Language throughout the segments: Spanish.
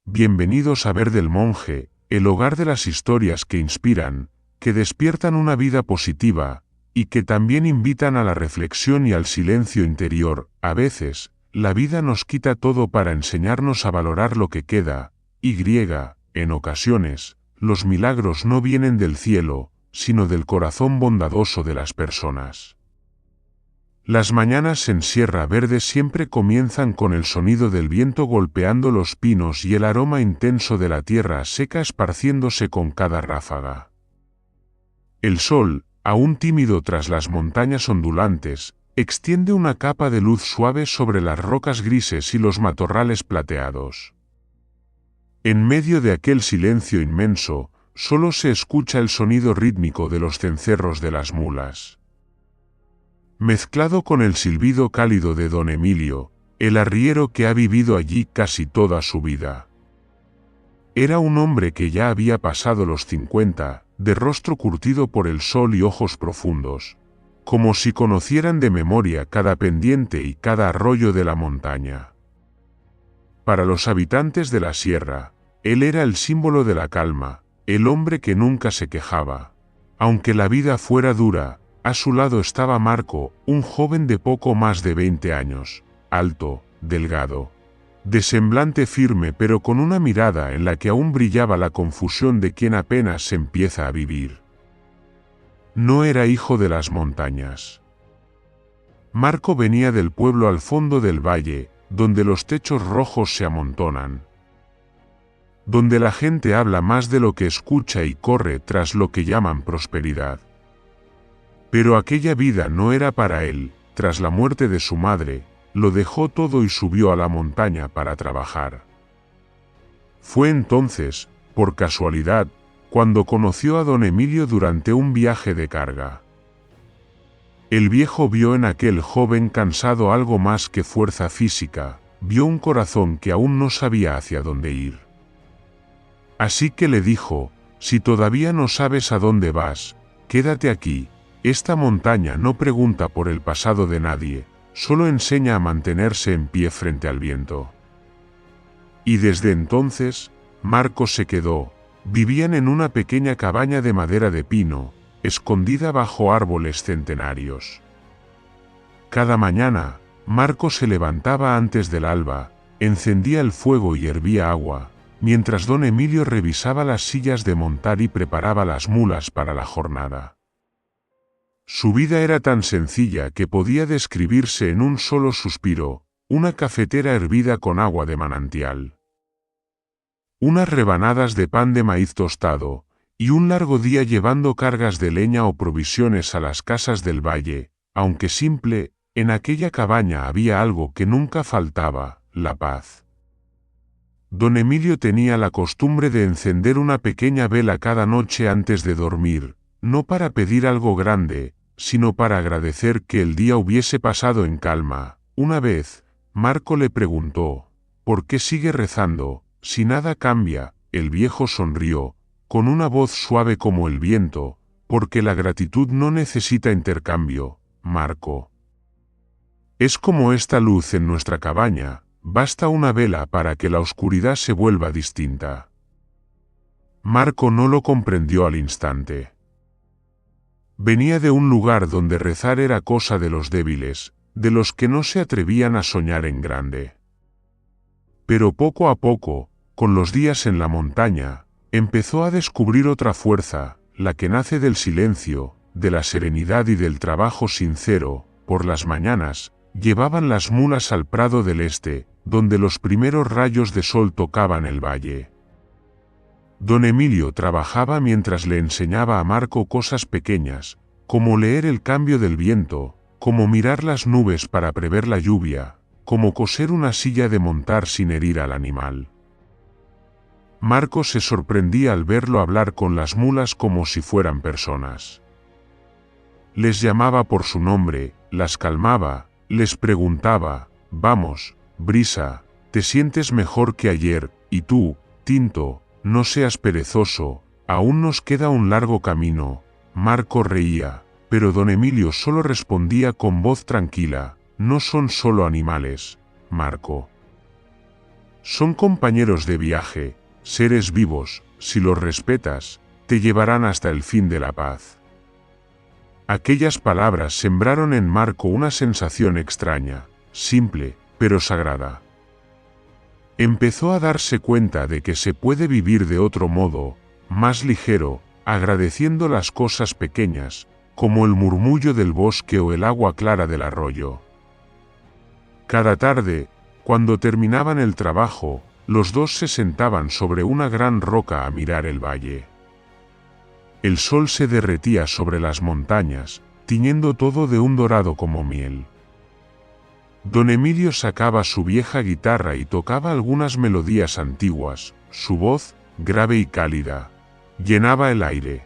Bienvenidos a Ver del Monje, el hogar de las historias que inspiran, que despiertan una vida positiva, y que también invitan a la reflexión y al silencio interior. A veces, la vida nos quita todo para enseñarnos a valorar lo que queda, en ocasiones, los milagros no vienen del cielo, sino del corazón bondadoso de las personas. Las mañanas en Sierra Verde siempre comienzan con el sonido del viento golpeando los pinos y el aroma intenso de la tierra seca esparciéndose con cada ráfaga. El sol, aún tímido tras las montañas ondulantes, extiende una capa de luz suave sobre las rocas grises y los matorrales plateados. En medio de aquel silencio inmenso, solo se escucha el sonido rítmico de los cencerros de las mulas. Mezclado con el silbido cálido de don Emilio, el arriero que ha vivido allí casi toda su vida. Era un hombre que ya había pasado los 50, de rostro curtido por el sol y ojos profundos, como si conocieran de memoria cada pendiente y cada arroyo de la montaña. Para los habitantes de la sierra, él era el símbolo de la calma, el hombre que nunca se quejaba. Aunque la vida fuera dura, a su lado estaba Marco, un joven de poco más de 20 años, alto, delgado, de semblante firme pero con una mirada en la que aún brillaba la confusión de quien apenas se empieza a vivir. No era hijo de las montañas. Marco venía del pueblo al fondo del valle, donde los techos rojos se amontonan, donde la gente habla más de lo que escucha y corre tras lo que llaman prosperidad. Pero aquella vida no era para él. Tras la muerte de su madre, lo dejó todo y subió a la montaña para trabajar. Fue entonces, por casualidad, cuando conoció a don Emilio durante un viaje de carga. El viejo vio en aquel joven cansado algo más que fuerza física, vio un corazón que aún no sabía hacia dónde ir. Así que le dijo: si todavía no sabes a dónde vas, quédate aquí. Esta montaña no pregunta por el pasado de nadie, solo enseña a mantenerse en pie frente al viento. Y desde entonces, Marco se quedó. Vivían en una pequeña cabaña de madera de pino, escondida bajo árboles centenarios. Cada mañana, Marco se levantaba antes del alba, encendía el fuego y hervía agua, mientras don Emilio revisaba las sillas de montar y preparaba las mulas para la jornada. Su vida era tan sencilla que podía describirse en un solo suspiro: una cafetera hervida con agua de manantial, unas rebanadas de pan de maíz tostado, y un largo día llevando cargas de leña o provisiones a las casas del valle. Aunque simple, en aquella cabaña había algo que nunca faltaba: la paz. Don Emilio tenía la costumbre de encender una pequeña vela cada noche antes de dormir, no para pedir algo grande, sino para agradecer que el día hubiese pasado en calma. Una vez, Marco le preguntó: ¿por qué sigue rezando, si nada cambia? El viejo sonrió, con una voz suave como el viento: porque la gratitud no necesita intercambio, Marco. Es como esta luz en nuestra cabaña, basta una vela para que la oscuridad se vuelva distinta. Marco no lo comprendió al instante. Venía de un lugar donde rezar era cosa de los débiles, de los que no se atrevían a soñar en grande. Pero poco a poco, con los días en la montaña, empezó a descubrir otra fuerza, la que nace del silencio, de la serenidad y del trabajo sincero. Por las mañanas, llevaban las mulas al prado del este, donde los primeros rayos de sol tocaban el valle. Don Emilio trabajaba mientras le enseñaba a Marco cosas pequeñas, como leer el cambio del viento, como mirar las nubes para prever la lluvia, como coser una silla de montar sin herir al animal. Marco se sorprendía al verlo hablar con las mulas como si fueran personas. Les llamaba por su nombre, las calmaba, les preguntaba: vamos, Brisa, ¿te sientes mejor que ayer? Y tú, Tinto, no seas perezoso, aún nos queda un largo camino. Marco reía, pero don Emilio solo respondía con voz tranquila: no son solo animales, Marco. Son compañeros de viaje, seres vivos, si los respetas, te llevarán hasta el fin de la paz. Aquellas palabras sembraron en Marco una sensación extraña, simple, pero sagrada. Empezó a darse cuenta de que se puede vivir de otro modo, más ligero, agradeciendo las cosas pequeñas, como el murmullo del bosque o el agua clara del arroyo. Cada tarde, cuando terminaban el trabajo, los dos se sentaban sobre una gran roca a mirar el valle. El sol se derretía sobre las montañas, tiñendo todo de un dorado como miel. Don Emilio sacaba su vieja guitarra y tocaba algunas melodías antiguas, su voz, grave y cálida, llenaba el aire.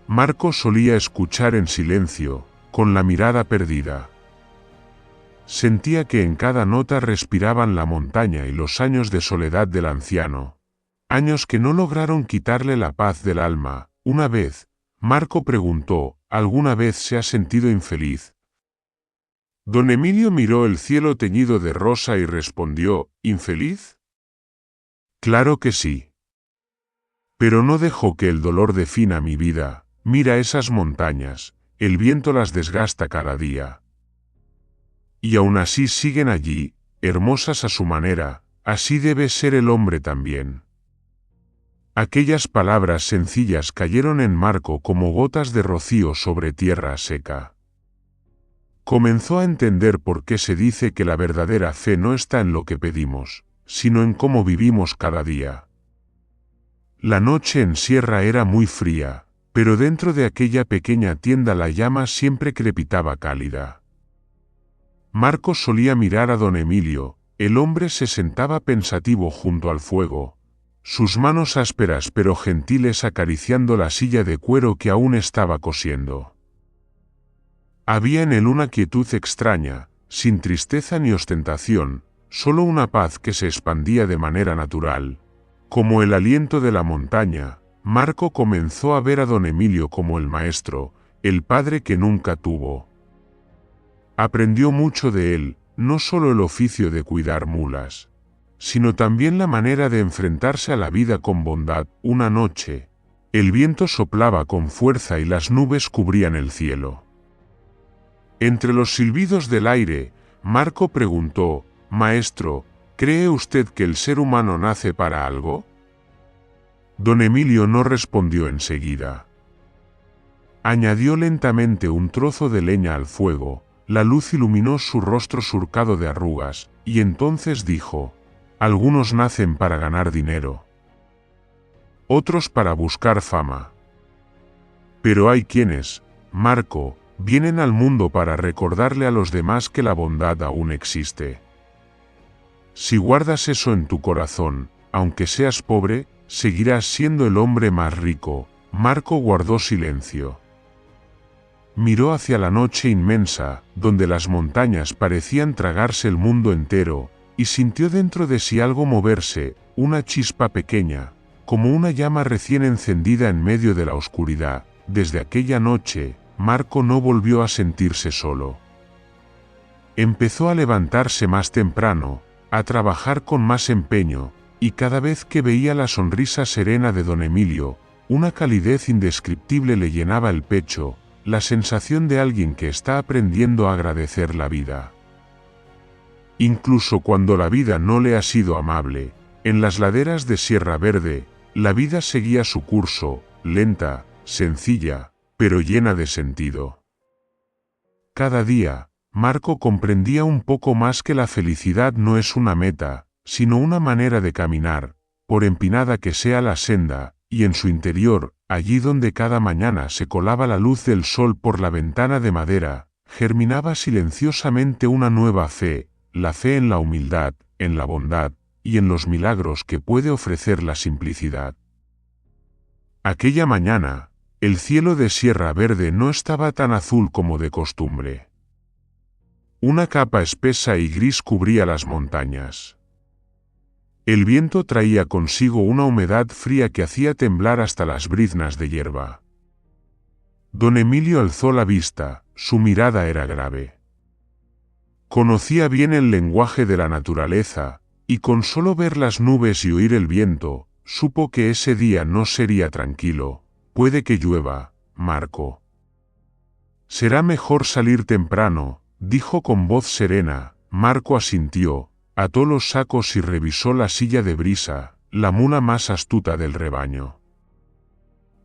Marco solía escuchar en silencio, con la mirada perdida. Sentía que en cada nota respiraban la montaña y los años de soledad del anciano. Años que no lograron quitarle la paz del alma. Una vez, Marco preguntó, ¿alguna vez se ha sentido infeliz? Don Emilio miró el cielo teñido de rosa y respondió, ¿infeliz? Claro que sí. Pero no dejo que el dolor defina mi vida. Mira esas montañas, el viento las desgasta cada día. Y aún así siguen allí, hermosas a su manera, así debe ser el hombre también. Aquellas palabras sencillas cayeron en Marco como gotas de rocío sobre tierra seca. Comenzó a entender por qué se dice que la verdadera fe no está en lo que pedimos, sino en cómo vivimos cada día. La noche en Sierra era muy fría, pero dentro de aquella pequeña tienda la llama siempre crepitaba cálida. Marco solía mirar a don Emilio, el hombre se sentaba pensativo junto al fuego, sus manos ásperas pero gentiles acariciando la silla de cuero que aún estaba cosiendo. Había en él una quietud extraña, sin tristeza ni ostentación, solo una paz que se expandía de manera natural. Como el aliento de la montaña, Marco comenzó a ver a don Emilio como el maestro, el padre que nunca tuvo. Aprendió mucho de él, no solo el oficio de cuidar mulas, sino también la manera de enfrentarse a la vida con bondad. Una noche, el viento soplaba con fuerza y las nubes cubrían el cielo. Entre los silbidos del aire, Marco preguntó, «Maestro, ¿cree usted que el ser humano nace para algo?» Don Emilio no respondió enseguida. Añadió lentamente un trozo de leña al fuego, la luz iluminó su rostro surcado de arrugas, y entonces dijo, «Algunos nacen para ganar dinero. Otros para buscar fama. Pero hay quienes, Marco, vienen al mundo para recordarle a los demás que la bondad aún existe. Si guardas eso en tu corazón, aunque seas pobre, seguirás siendo el hombre más rico». Marco guardó silencio. Miró hacia la noche inmensa, donde las montañas parecían tragarse el mundo entero, y sintió dentro de sí algo moverse, una chispa pequeña, como una llama recién encendida en medio de la oscuridad. Desde aquella noche, Marco no volvió a sentirse solo. Empezó a levantarse más temprano, a trabajar con más empeño, y cada vez que veía la sonrisa serena de don Emilio, una calidez indescriptible le llenaba el pecho, la sensación de alguien que está aprendiendo a agradecer la vida. Incluso cuando la vida no le ha sido amable, en las laderas de Sierra Verde, la vida seguía su curso, lenta, sencilla, pero llena de sentido. Cada día, Marco comprendía un poco más que la felicidad no es una meta, sino una manera de caminar, por empinada que sea la senda, y en su interior, allí donde cada mañana se colaba la luz del sol por la ventana de madera, germinaba silenciosamente una nueva fe, la fe en la humildad, en la bondad, y en los milagros que puede ofrecer la simplicidad. Aquella mañana, el cielo de Sierra Verde no estaba tan azul como de costumbre. Una capa espesa y gris cubría las montañas. El viento traía consigo una humedad fría que hacía temblar hasta las briznas de hierba. Don Emilio alzó la vista, su mirada era grave. Conocía bien el lenguaje de la naturaleza, y con solo ver las nubes y oír el viento, supo que ese día no sería tranquilo. Puede que llueva, Marco. Será mejor salir temprano, dijo con voz serena. Marco asintió, ató los sacos y revisó la silla de Brisa, la mula más astuta del rebaño.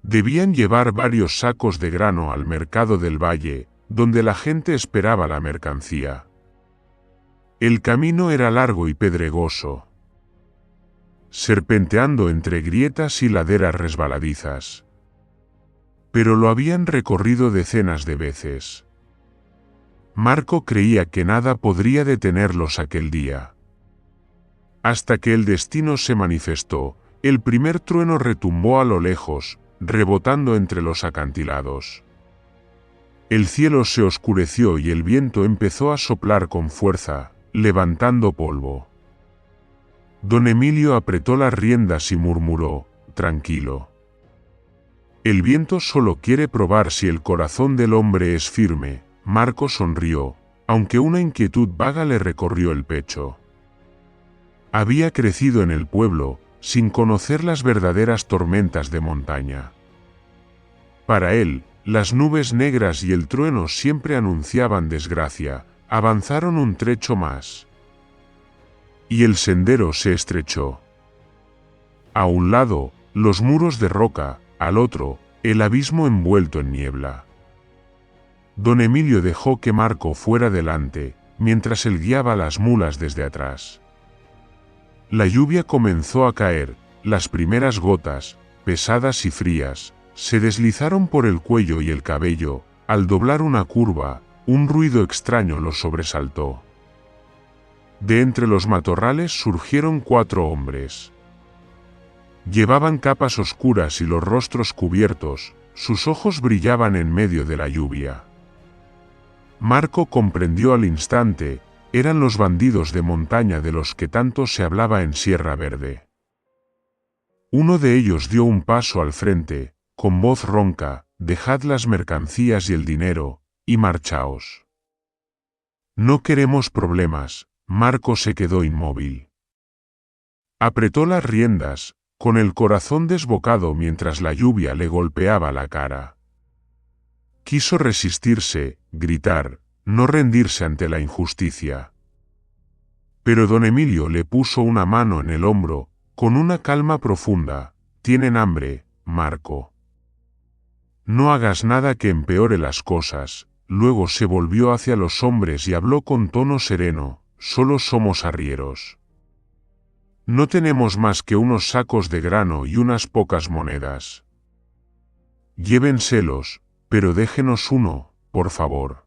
Debían llevar varios sacos de grano al mercado del valle, donde la gente esperaba la mercancía. El camino era largo y pedregoso, serpenteando entre grietas y laderas resbaladizas. Pero lo habían recorrido decenas de veces. Marco creía que nada podría detenerlos aquel día. Hasta que el destino se manifestó, el primer trueno retumbó a lo lejos, rebotando entre los acantilados. El cielo se oscureció y el viento empezó a soplar con fuerza, levantando polvo. Don Emilio apretó las riendas y murmuró, tranquilo. El viento solo quiere probar si el corazón del hombre es firme. Marco sonrió, aunque una inquietud vaga le recorrió el pecho. Había crecido en el pueblo, sin conocer las verdaderas tormentas de montaña. Para él, las nubes negras y el trueno siempre anunciaban desgracia. Avanzaron un trecho más. Y el sendero se estrechó. A un lado, los muros de roca, al otro, el abismo envuelto en niebla. Don Emilio dejó que Marco fuera delante, mientras él guiaba las mulas desde atrás. La lluvia comenzó a caer, las primeras gotas, pesadas y frías, se deslizaron por el cuello y el cabello. Al doblar una curva, un ruido extraño los sobresaltó. De entre los matorrales surgieron 4 hombres. Llevaban capas oscuras y los rostros cubiertos, sus ojos brillaban en medio de la lluvia. Marco comprendió al instante, eran los bandidos de montaña de los que tanto se hablaba en Sierra Verde. Uno de ellos dio un paso al frente, con voz ronca, dejad las mercancías y el dinero, y marchaos. No queremos problemas. Marco se quedó inmóvil. Apretó las riendas, con el corazón desbocado mientras la lluvia le golpeaba la cara. Quiso resistirse, gritar, no rendirse ante la injusticia. Pero don Emilio le puso una mano en el hombro, con una calma profunda. Tienen hambre, Marco. No hagas nada que empeore las cosas. Luego se volvió hacia los hombres y habló con tono sereno, solo somos arrieros. No tenemos más que unos sacos de grano y unas pocas monedas. Llévenselos, pero déjenos uno, por favor.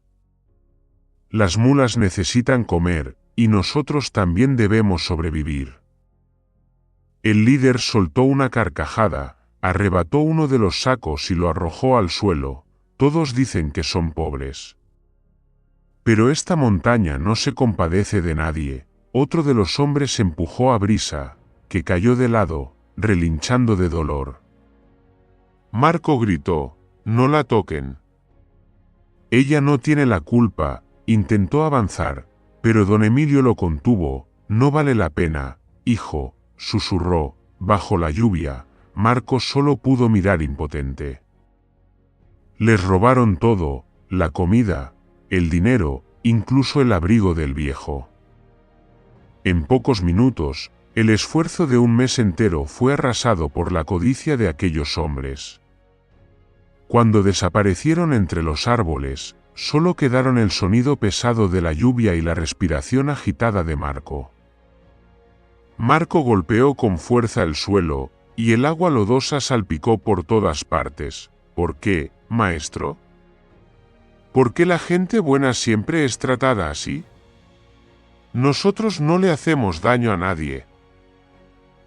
Las mulas necesitan comer, y nosotros también debemos sobrevivir. El líder soltó una carcajada, arrebató uno de los sacos y lo arrojó al suelo. Todos dicen que son pobres. Pero esta montaña no se compadece de nadie. Otro de los hombres empujó a Brisa, que cayó de lado, relinchando de dolor. Marco gritó, no la toquen. Ella no tiene la culpa. Intentó avanzar, pero don Emilio lo contuvo. No vale la pena, hijo, susurró, bajo la lluvia. Marco solo pudo mirar impotente. Les robaron todo, la comida, el dinero, incluso el abrigo del viejo. En pocos minutos, el esfuerzo de un mes entero fue arrasado por la codicia de aquellos hombres. Cuando desaparecieron entre los árboles, solo quedaron el sonido pesado de la lluvia y la respiración agitada de Marco. Marco golpeó con fuerza el suelo, y el agua lodosa salpicó por todas partes. ¿Por qué, maestro? ¿Por qué la gente buena siempre es tratada así? Nosotros no le hacemos daño a nadie.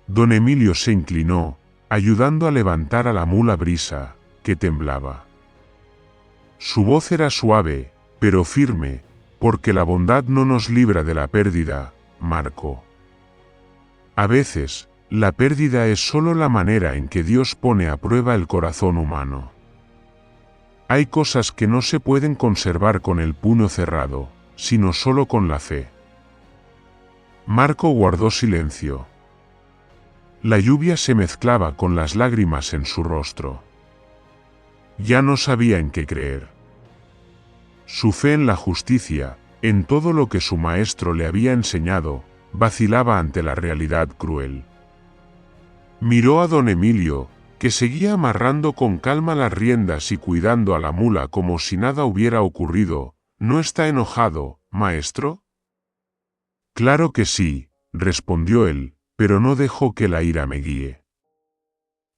Don Emilio se inclinó, ayudando a levantar a la mula Brisa, que temblaba. Su voz era suave, pero firme, porque la bondad no nos libra de la pérdida, Marco. A veces, la pérdida es solo la manera en que Dios pone a prueba el corazón humano. Hay cosas que no se pueden conservar con el puño cerrado, sino solo con la fe. Marco guardó silencio. La lluvia se mezclaba con las lágrimas en su rostro. Ya no sabía en qué creer. Su fe en la justicia, en todo lo que su maestro le había enseñado, vacilaba ante la realidad cruel. Miró a don Emilio, que seguía amarrando con calma las riendas y cuidando a la mula como si nada hubiera ocurrido. ¿No está enojado, maestro? Claro que sí, respondió él, pero no dejo que la ira me guíe.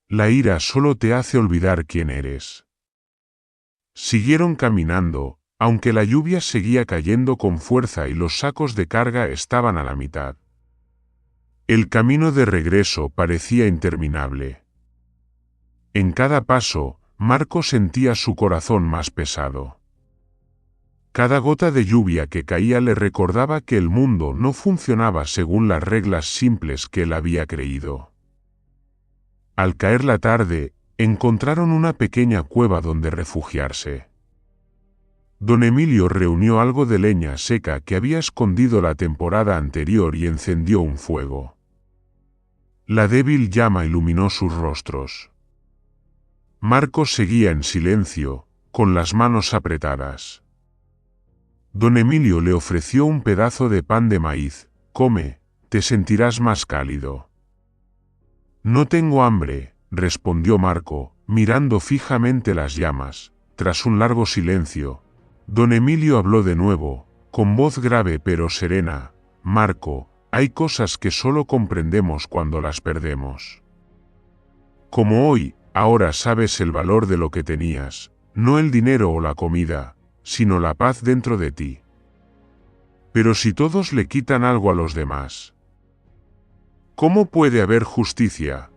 La ira solo te hace olvidar quién eres. Siguieron caminando, aunque la lluvia seguía cayendo con fuerza y los sacos de carga estaban a la mitad. El camino de regreso parecía interminable. En cada paso, Marco sentía su corazón más pesado. Cada gota de lluvia que caía le recordaba que el mundo no funcionaba según las reglas simples que él había creído. Al caer la tarde, encontraron una pequeña cueva donde refugiarse. Don Emilio reunió algo de leña seca que había escondido la temporada anterior y encendió un fuego. La débil llama iluminó sus rostros. Marco seguía en silencio, con las manos apretadas. Don Emilio le ofreció un pedazo de pan de maíz. Come, te sentirás más cálido. No tengo hambre, respondió Marco, mirando fijamente las llamas. Tras un largo silencio, don Emilio habló de nuevo, con voz grave pero serena. Marco, hay cosas que solo comprendemos cuando las perdemos. Como hoy, ahora sabes el valor de lo que tenías, no el dinero o la comida, sino la paz dentro de ti. Pero si todos le quitan algo a los demás, ¿cómo puede haber justicia?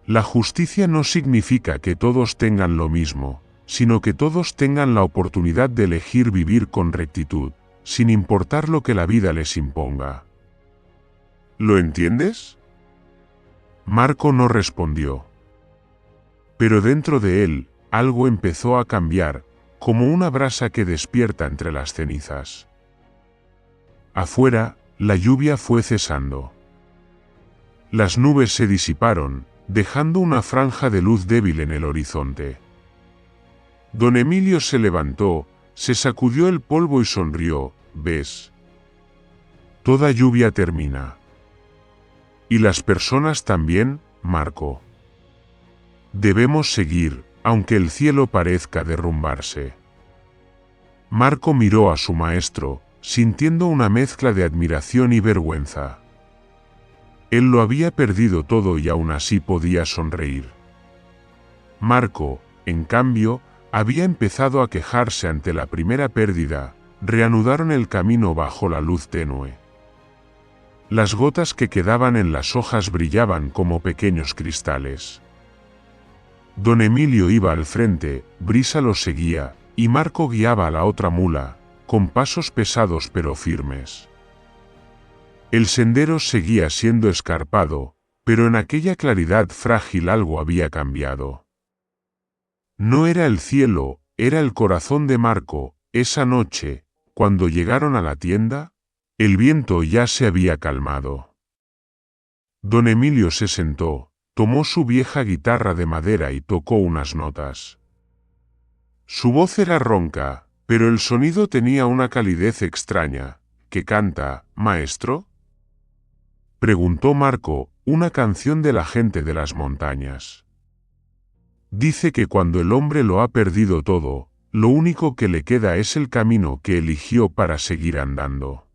La justicia no significa que todos tengan lo mismo, sino que todos tengan la oportunidad de elegir vivir con rectitud, sin importar lo que la vida les imponga. ¿Lo entiendes? Marco no respondió. Pero dentro de él, algo empezó a cambiar, como una brasa que despierta entre las cenizas. Afuera, la lluvia fue cesando. Las nubes se disiparon, dejando una franja de luz débil en el horizonte. Don Emilio se levantó, se sacudió el polvo y sonrió. ¿Ves? Toda lluvia termina. ¿Y las personas también, Marco? Debemos seguir, aunque el cielo parezca derrumbarse. Marco miró a su maestro, sintiendo una mezcla de admiración y vergüenza. Él lo había perdido todo y aún así podía sonreír. Marco, en cambio, había empezado a quejarse ante la primera pérdida. Reanudaron el camino bajo la luz tenue. Las gotas que quedaban en las hojas brillaban como pequeños cristales. Don Emilio iba al frente, Brisa lo seguía, y Marco guiaba a la otra mula, con pasos pesados pero firmes. El sendero seguía siendo escarpado, pero en aquella claridad frágil algo había cambiado. No era el cielo, era el corazón de Marco. Esa noche, cuando llegaron a la tienda, el viento ya se había calmado. Don Emilio se sentó, tomó su vieja guitarra de madera y tocó unas notas. Su voz era ronca, pero el sonido tenía una calidez extraña. ¿Qué canta, maestro?, preguntó Marco. Una canción de la gente de las montañas. Dice que cuando el hombre lo ha perdido todo, lo único que le queda es el camino que eligió para seguir andando.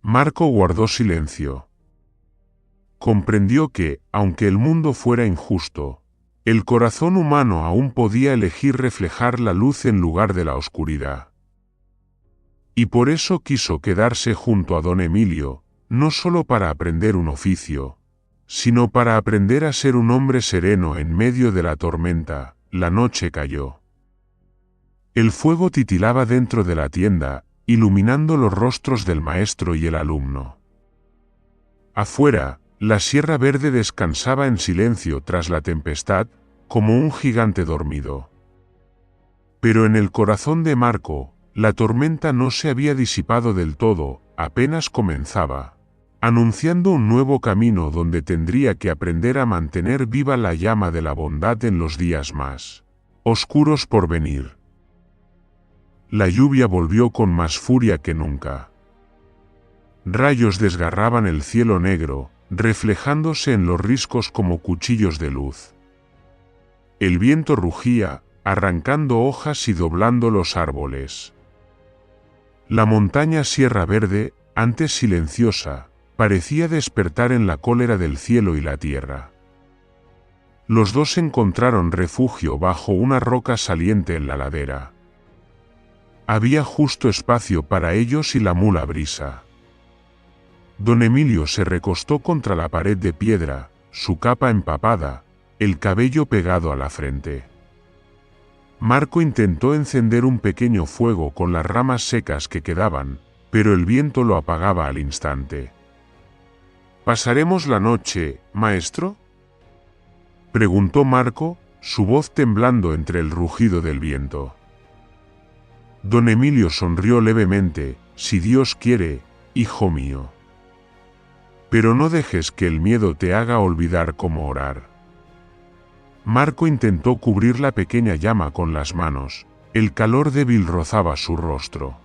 Marco guardó silencio. Comprendió que, aunque el mundo fuera injusto, el corazón humano aún podía elegir reflejar la luz en lugar de la oscuridad. Y por eso quiso quedarse junto a don Emilio, no solo para aprender un oficio, sino para aprender a ser un hombre sereno en medio de la tormenta. La noche cayó. El fuego titilaba dentro de la tienda, iluminando los rostros del maestro y el alumno. Afuera, la Sierra Verde descansaba en silencio tras la tempestad, como un gigante dormido. Pero en el corazón de Marco, la tormenta no se había disipado del todo. apenas comenzaba, anunciando un nuevo camino donde tendría que aprender a mantener viva la llama de la bondad en los días más oscuros por venir. La lluvia volvió con más furia que nunca. Rayos desgarraban el cielo negro, reflejándose en los riscos como cuchillos de luz. El viento rugía, arrancando hojas y doblando los árboles. La montaña Sierra Verde, antes silenciosa, parecía despertar en la cólera del cielo y la tierra. Los dos encontraron refugio bajo una roca saliente en la ladera. Había justo espacio para ellos y la mula Brisa. Don Emilio se recostó contra la pared de piedra, su capa empapada, el cabello pegado a la frente. Marco intentó encender un pequeño fuego con las ramas secas que quedaban, pero el viento lo apagaba al instante. ¿Pasaremos la noche, maestro?, preguntó Marco, su voz temblando entre el rugido del viento. Don Emilio sonrió levemente. Si Dios quiere, hijo mío. Pero no dejes que el miedo te haga olvidar cómo orar. Marco intentó cubrir la pequeña llama con las manos. El calor débil rozaba su rostro.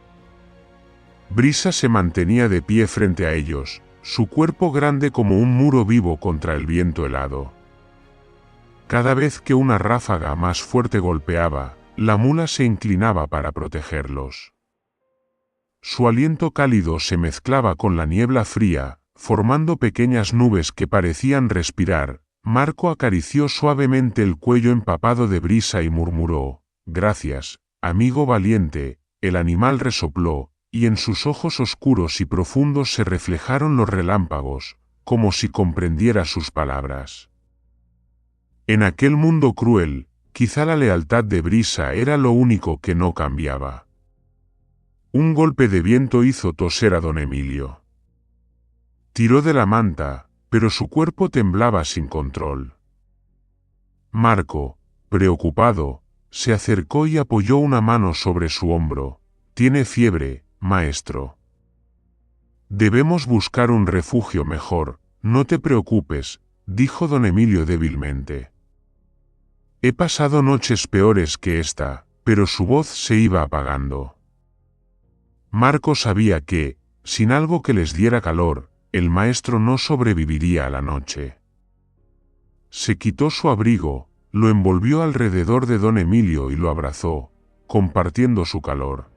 Brisa se mantenía de pie frente a ellos, su cuerpo grande como un muro vivo contra el viento helado. Cada vez que una ráfaga más fuerte golpeaba, la mula se inclinaba para protegerlos. Su aliento cálido se mezclaba con la niebla fría, formando pequeñas nubes que parecían respirar. Marco acarició suavemente el cuello empapado de brisa y murmuró: «Gracias, amigo valiente». El animal resopló, y en sus ojos oscuros y profundos se reflejaron los relámpagos, como si comprendiera sus palabras. En aquel mundo cruel, quizá la lealtad de Brisa era lo único que no cambiaba. Un golpe de viento hizo toser a don Emilio. Tiró de la manta, pero su cuerpo temblaba sin control. Marco, preocupado, se acercó y apoyó una mano sobre su hombro. «Tiene fiebre, maestro. Debemos buscar un refugio mejor». «No te preocupes», dijo don Emilio débilmente. «He pasado noches peores que esta», pero su voz se iba apagando. Marco sabía que, sin algo que les diera calor, el maestro no sobreviviría a la noche. Se quitó su abrigo, lo envolvió alrededor de don Emilio y lo abrazó, compartiendo su calor.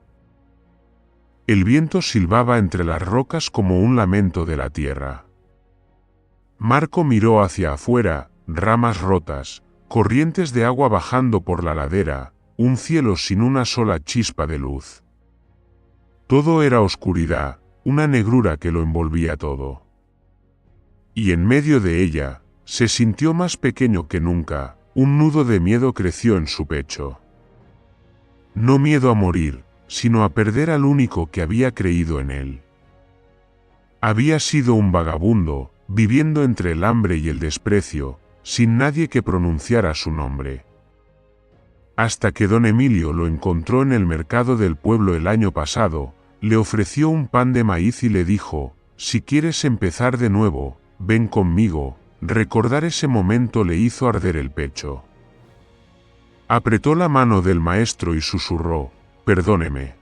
El viento silbaba entre las rocas como un lamento de la tierra. Marco miró hacia afuera, ramas rotas, corrientes de agua bajando por la ladera, un cielo sin una sola chispa de luz. Todo era oscuridad, una negrura que lo envolvía todo. Y en medio de ella, se sintió más pequeño que nunca. Un nudo de miedo creció en su pecho. No miedo a morir, sino a perder al único que había creído en él. Había sido un vagabundo, viviendo entre el hambre y el desprecio, sin nadie que pronunciara su nombre. Hasta que don Emilio lo encontró en el mercado del pueblo el año pasado, le ofreció un pan de maíz y le dijo: «Si quieres empezar de nuevo, ven conmigo». Recordar ese momento le hizo arder el pecho. Apretó la mano del maestro y susurró: «Perdóneme.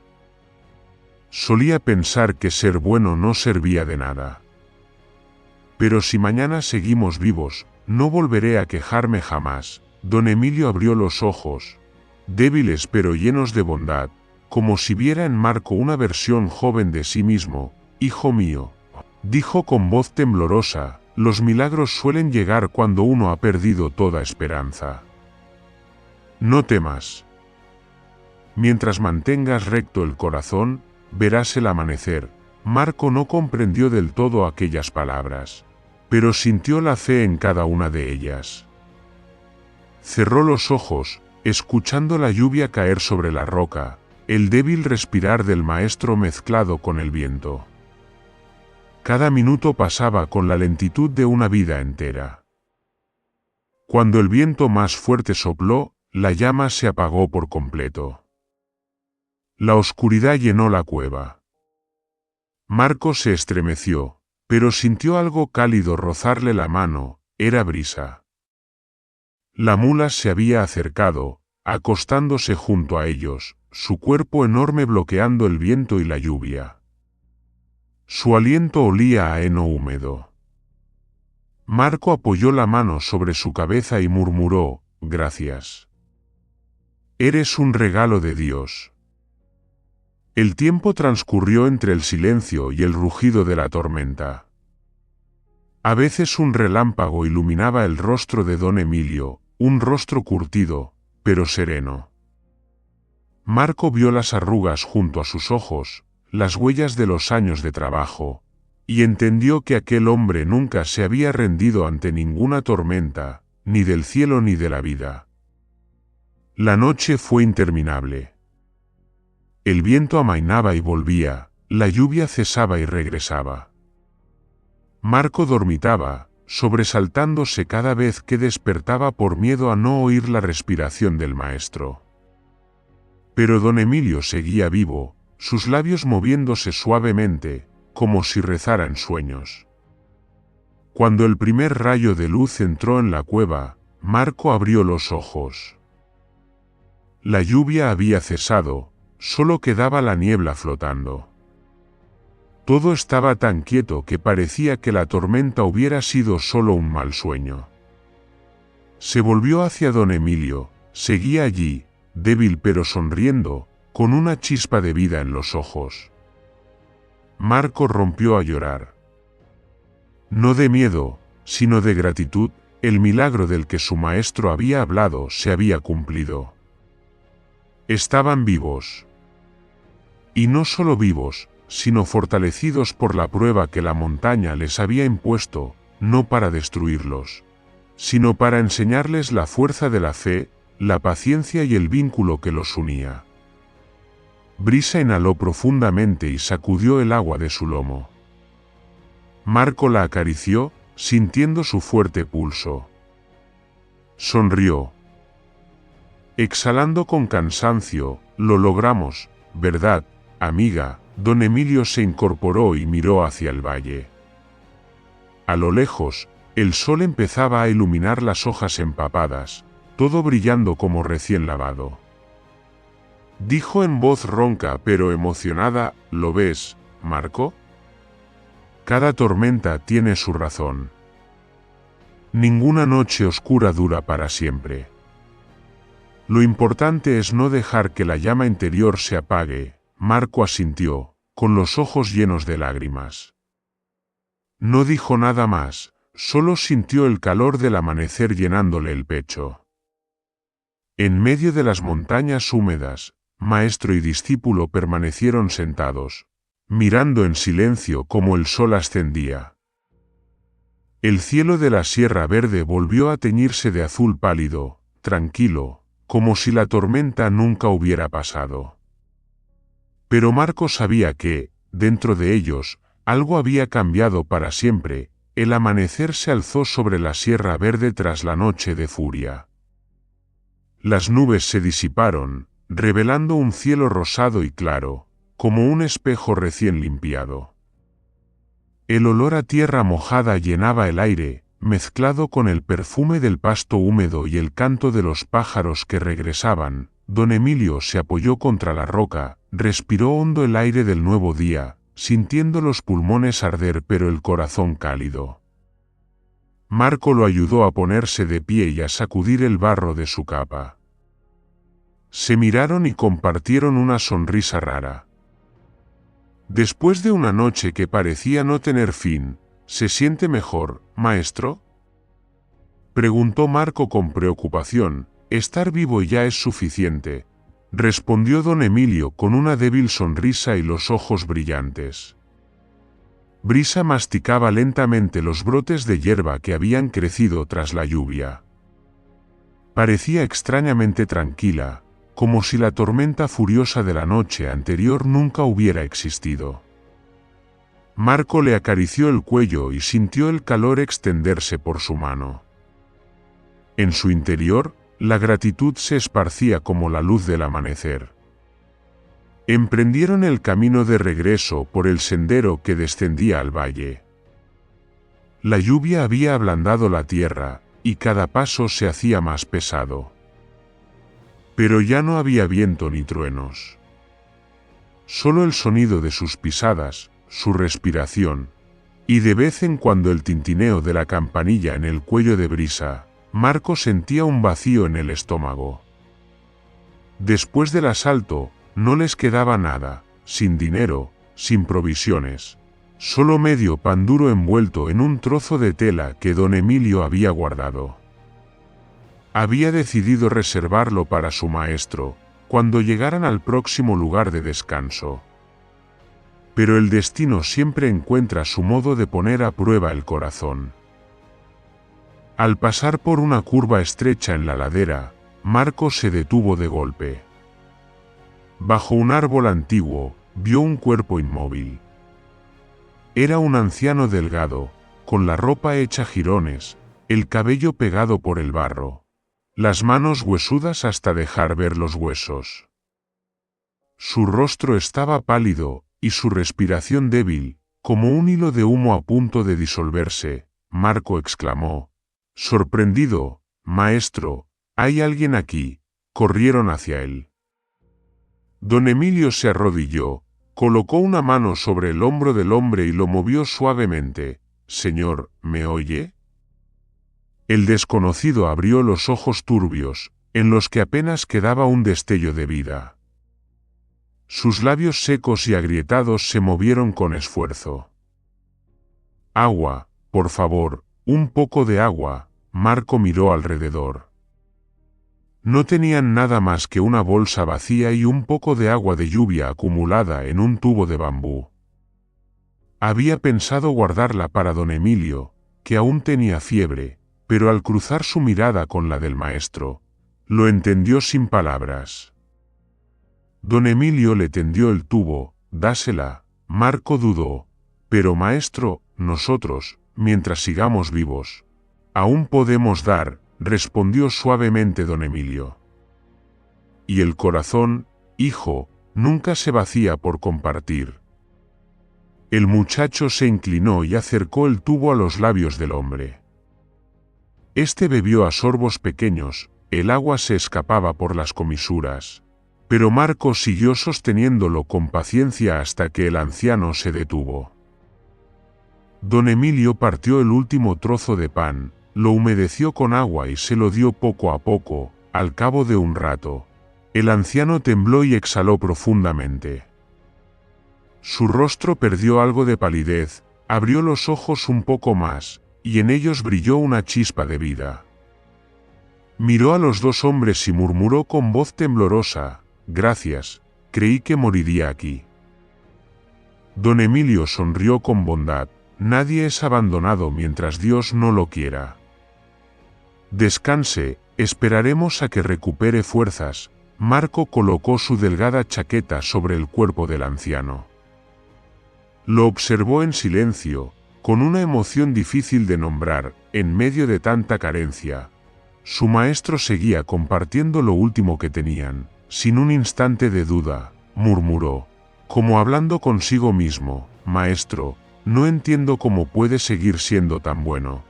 Solía pensar que ser bueno no servía de nada. Pero si mañana seguimos vivos, no volveré a quejarme jamás». Don Emilio abrió los ojos, débiles pero llenos de bondad, como si viera en Marco una versión joven de sí mismo. «Hijo mío», dijo con voz temblorosa, «los milagros suelen llegar cuando uno ha perdido toda esperanza. No temas. Mientras mantengas recto el corazón, verás el amanecer». Marco no comprendió del todo aquellas palabras, pero sintió la fe en cada una de ellas. Cerró los ojos, escuchando la lluvia caer sobre la roca, el débil respirar del maestro mezclado con el viento. Cada minuto pasaba con la lentitud de una vida entera. Cuando el viento más fuerte sopló, la llama se apagó por completo. La oscuridad llenó la cueva. Marco se estremeció, pero sintió algo cálido rozarle la mano. Era Brisa. La mula se había acercado, acostándose junto a ellos, su cuerpo enorme bloqueando el viento y la lluvia. Su aliento olía a heno húmedo. Marco apoyó la mano sobre su cabeza y murmuró: «Gracias. Eres un regalo de Dios». El tiempo transcurrió entre el silencio y el rugido de la tormenta. A veces un relámpago iluminaba el rostro de don Emilio, un rostro curtido, pero sereno. Marco vio las arrugas junto a sus ojos, las huellas de los años de trabajo, y entendió que aquel hombre nunca se había rendido ante ninguna tormenta, ni del cielo ni de la vida. La noche fue interminable. El viento amainaba y volvía, la lluvia cesaba y regresaba. Marco dormitaba, sobresaltándose cada vez que despertaba por miedo a no oír la respiración del maestro. Pero don Emilio seguía vivo, sus labios moviéndose suavemente, como si rezara en sueños. Cuando el primer rayo de luz entró en la cueva, Marco abrió los ojos. La lluvia había cesado, solo quedaba la niebla flotando. Todo estaba tan quieto que parecía que la tormenta hubiera sido solo un mal sueño. Se volvió hacia don Emilio, seguía allí, débil pero sonriendo, con una chispa de vida en los ojos. Marco rompió a llorar. No de miedo, sino de gratitud, el milagro del que su maestro había hablado se había cumplido. Estaban vivos. Y no solo vivos, sino fortalecidos por la prueba que la montaña les había impuesto, no para destruirlos, sino para enseñarles la fuerza de la fe, la paciencia y el vínculo que los unía. Brisa inhaló profundamente y sacudió el agua de su lomo. Marco la acarició, sintiendo su fuerte pulso. Sonrió. Exhalando con cansancio: «Lo logramos, ¿verdad, amiga?». Don Emilio se incorporó y miró hacia el valle. A lo lejos, el sol empezaba a iluminar las hojas empapadas, todo brillando como recién lavado. Dijo en voz ronca pero emocionada: «¿Lo ves, Marco? Cada tormenta tiene su razón. Ninguna noche oscura dura para siempre. Lo importante es no dejar que la llama interior se apague». Marco asintió, con los ojos llenos de lágrimas. No dijo nada más, solo sintió el calor del amanecer llenándole el pecho. En medio de las montañas húmedas, maestro y discípulo permanecieron sentados, mirando en silencio cómo el sol ascendía. El cielo de la Sierra Verde volvió a teñirse de azul pálido, tranquilo, como si la tormenta nunca hubiera pasado. Pero Marco sabía que, dentro de ellos, algo había cambiado para siempre. El amanecer se alzó sobre la Sierra Verde tras la noche de furia. Las nubes se disiparon, revelando un cielo rosado y claro, como un espejo recién limpiado. El olor a tierra mojada llenaba el aire, mezclado con el perfume del pasto húmedo y el canto de los pájaros que regresaban. Don Emilio se apoyó contra la roca, respiró hondo el aire del nuevo día, sintiendo los pulmones arder pero el corazón cálido. Marco lo ayudó a ponerse de pie y a sacudir el barro de su capa. Se miraron y compartieron una sonrisa rara. Después de una noche que parecía no tener fin, ¿se siente mejor, maestro?, preguntó Marco con preocupación. «Estar vivo ya es suficiente», respondió don Emilio con una débil sonrisa y los ojos brillantes. Brisa masticaba lentamente los brotes de hierba que habían crecido tras la lluvia. Parecía extrañamente tranquila, como si la tormenta furiosa de la noche anterior nunca hubiera existido. Marco le acarició el cuello y sintió el calor extenderse por su mano. En su interior, la gratitud se esparcía como la luz del amanecer. Emprendieron el camino de regreso por el sendero que descendía al valle. La lluvia había ablandado la tierra, y cada paso se hacía más pesado. Pero ya no había viento ni truenos. Solo el sonido de sus pisadas, su respiración, y de vez en cuando el tintineo de la campanilla en el cuello de Brisa. Marco sentía un vacío en el estómago. Después del asalto, no les quedaba nada, sin dinero, sin provisiones. Solo medio pan duro envuelto en un trozo de tela que don Emilio había guardado. Había decidido reservarlo para su maestro, cuando llegaran al próximo lugar de descanso. Pero el destino siempre encuentra su modo de poner a prueba el corazón. Al pasar por una curva estrecha en la ladera, Marco se detuvo de golpe. Bajo un árbol antiguo, vio un cuerpo inmóvil. Era un anciano delgado, con la ropa hecha jirones, el cabello pegado por el barro, las manos huesudas hasta dejar ver los huesos. Su rostro estaba pálido, y su respiración débil, como un hilo de humo a punto de disolverse. Marco exclamó, sorprendido, maestro, ¿hay alguien aquí? Corrieron hacia él. Don Emilio se arrodilló, colocó una mano sobre el hombro del hombre y lo movió suavemente. Señor, ¿me oye? El desconocido abrió los ojos turbios, en los que apenas quedaba un destello de vida. Sus labios secos y agrietados se movieron con esfuerzo. Agua, por favor, un poco de agua. Marco miró alrededor. No tenían nada más que una bolsa vacía y un poco de agua de lluvia acumulada en un tubo de bambú. Había pensado guardarla para don Emilio, que aún tenía fiebre, pero al cruzar su mirada con la del maestro, lo entendió sin palabras. Don Emilio le tendió el tubo. Dásela. Marco dudó. Pero maestro, nosotros, mientras sigamos vivos, aún podemos dar, respondió suavemente don Emilio. Y el corazón, hijo, nunca se vacía por compartir. El muchacho se inclinó y acercó el tubo a los labios del hombre. Este bebió a sorbos pequeños, el agua se escapaba por las comisuras, pero Marco siguió sosteniéndolo con paciencia hasta que el anciano se detuvo. Don Emilio partió el último trozo de pan, lo humedeció con agua y se lo dio poco a poco. Al cabo de un rato, el anciano tembló y exhaló profundamente. Su rostro perdió algo de palidez, abrió los ojos un poco más, y en ellos brilló una chispa de vida. Miró a los dos hombres y murmuró con voz temblorosa, gracias, creí que moriría aquí. Don Emilio sonrió con bondad, nadie es abandonado mientras Dios no lo quiera. Descanse, esperaremos a que recupere fuerzas. Marco colocó su delgada chaqueta sobre el cuerpo del anciano. Lo observó en silencio, con una emoción difícil de nombrar, en medio de tanta carencia. Su maestro seguía compartiendo lo último que tenían. Sin un instante de duda, murmuró, como hablando consigo mismo, maestro, no entiendo cómo puede seguir siendo tan bueno.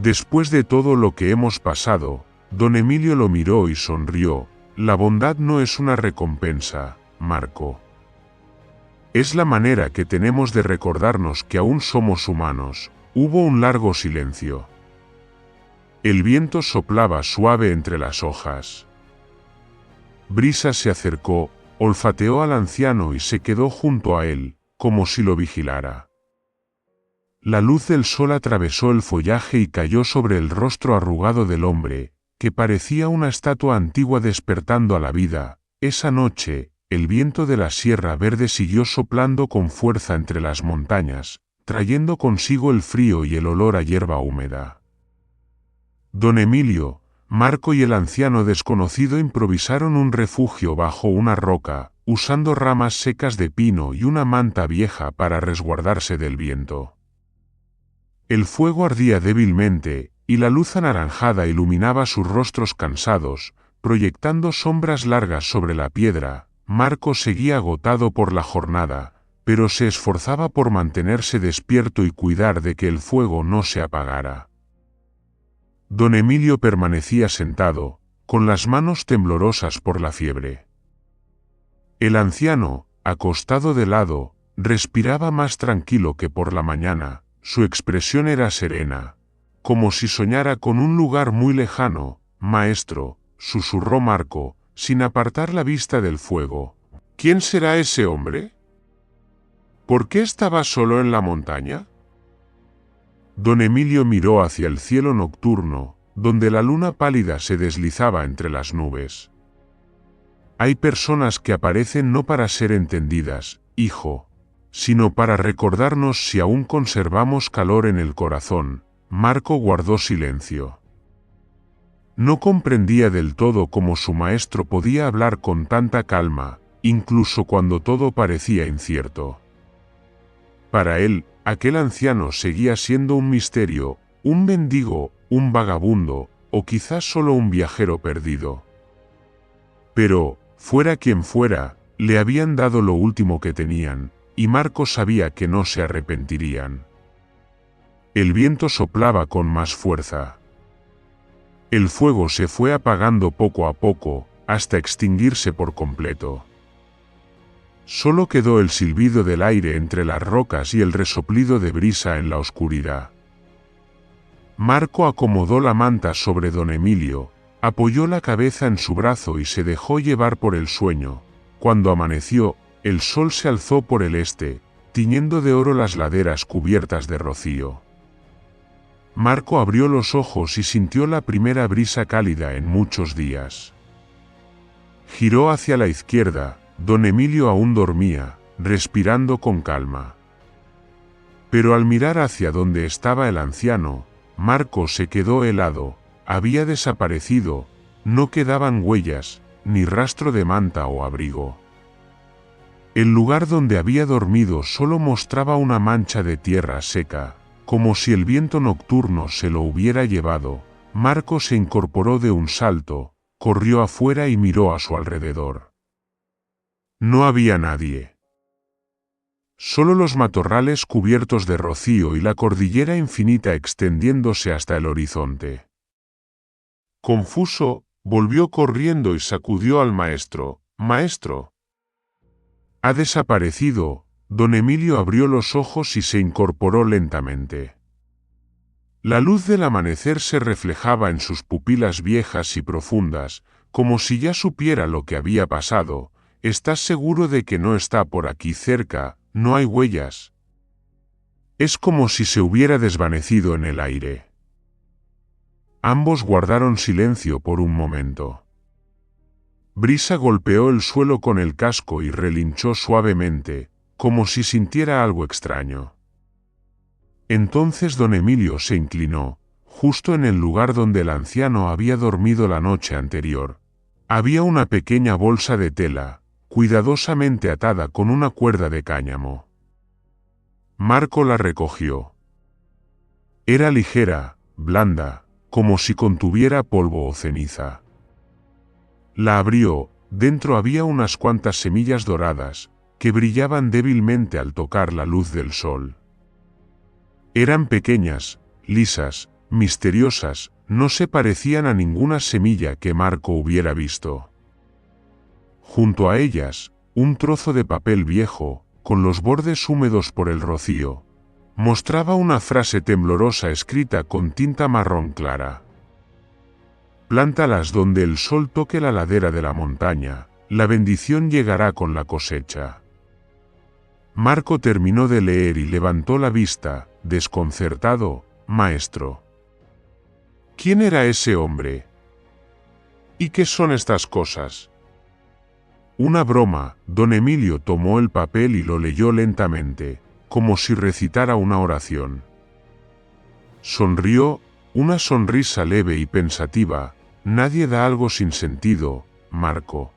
Después de todo lo que hemos pasado, don Emilio lo miró y sonrió. La bondad no es una recompensa, Marco. Es la manera que tenemos de recordarnos que aún somos humanos. Hubo un largo silencio. El viento soplaba suave entre las hojas. Brisa se acercó, olfateó al anciano y se quedó junto a él, como si lo vigilara. La luz del sol atravesó el follaje y cayó sobre el rostro arrugado del hombre, que parecía una estatua antigua despertando a la vida. Esa noche, el viento de la Sierra Verde siguió soplando con fuerza entre las montañas, trayendo consigo el frío y el olor a hierba húmeda. Don Emilio, Marco y el anciano desconocido improvisaron un refugio bajo una roca, usando ramas secas de pino y una manta vieja para resguardarse del viento. El fuego ardía débilmente, y la luz anaranjada iluminaba sus rostros cansados, proyectando sombras largas sobre la piedra. Marco seguía agotado por la jornada, pero se esforzaba por mantenerse despierto y cuidar de que el fuego no se apagara. Don Emilio permanecía sentado, con las manos temblorosas por la fiebre. El anciano, acostado de lado, respiraba más tranquilo que por la mañana. Su expresión era serena, como si soñara con un lugar muy lejano. «Maestro», susurró Marco, sin apartar la vista del fuego. «¿Quién será ese hombre? ¿Por qué estaba solo en la montaña?» Don Emilio miró hacia el cielo nocturno, donde la luna pálida se deslizaba entre las nubes. «Hay personas que aparecen no para ser entendidas, hijo, sino para recordarnos si aún conservamos calor en el corazón». Marco guardó silencio. No comprendía del todo cómo su maestro podía hablar con tanta calma, incluso cuando todo parecía incierto. Para él, aquel anciano seguía siendo un misterio, un mendigo, un vagabundo, o quizás solo un viajero perdido. Pero, fuera quien fuera, le habían dado lo último que tenían, y Marco sabía que no se arrepentirían. El viento soplaba con más fuerza. El fuego se fue apagando poco a poco, hasta extinguirse por completo. Solo quedó el silbido del aire entre las rocas y el resoplido de brisa en la oscuridad. Marco acomodó la manta sobre don Emilio, apoyó la cabeza en su brazo y se dejó llevar por el sueño. Cuando amaneció, el sol se alzó por el este, tiñendo de oro las laderas cubiertas de rocío. Marco abrió los ojos y sintió la primera brisa cálida en muchos días. Giró hacia la izquierda. Don Emilio aún dormía, respirando con calma. Pero al mirar hacia donde estaba el anciano, Marco se quedó helado. Había desaparecido, no quedaban huellas, ni rastro de manta o abrigo. El lugar donde había dormido solo mostraba una mancha de tierra seca, como si el viento nocturno se lo hubiera llevado. Marco se incorporó de un salto, corrió afuera y miró a su alrededor. No había nadie. Solo los matorrales cubiertos de rocío y la cordillera infinita extendiéndose hasta el horizonte. Confuso, volvió corriendo y sacudió al maestro. «Maestro». «Ha desaparecido». Don Emilio abrió los ojos y se incorporó lentamente. La luz del amanecer se reflejaba en sus pupilas viejas y profundas, como si ya supiera lo que había pasado. «¿Estás seguro de que no está por aquí cerca? No hay huellas». Es como si se hubiera desvanecido en el aire. Ambos guardaron silencio por un momento. Brisa golpeó el suelo con el casco y relinchó suavemente, como si sintiera algo extraño. Entonces don Emilio se inclinó, justo en el lugar donde el anciano había dormido la noche anterior. Había una pequeña bolsa de tela, cuidadosamente atada con una cuerda de cáñamo. Marco la recogió. Era ligera, blanda, como si contuviera polvo o ceniza. La abrió. Dentro había unas cuantas semillas doradas, que brillaban débilmente al tocar la luz del sol. Eran pequeñas, lisas, misteriosas, no se parecían a ninguna semilla que Marco hubiera visto. Junto a ellas, un trozo de papel viejo, con los bordes húmedos por el rocío, mostraba una frase temblorosa escrita con tinta marrón clara. «Plántalas donde el sol toque la ladera de la montaña, la bendición llegará con la cosecha». Marco terminó de leer y levantó la vista, desconcertado. «Maestro». ¿Quién era ese hombre? ¿Y qué son estas cosas? Una broma. Don Emilio tomó el papel y lo leyó lentamente, como si recitara una oración. Sonrió, una sonrisa leve y pensativa. «Nadie da algo sin sentido, Marco.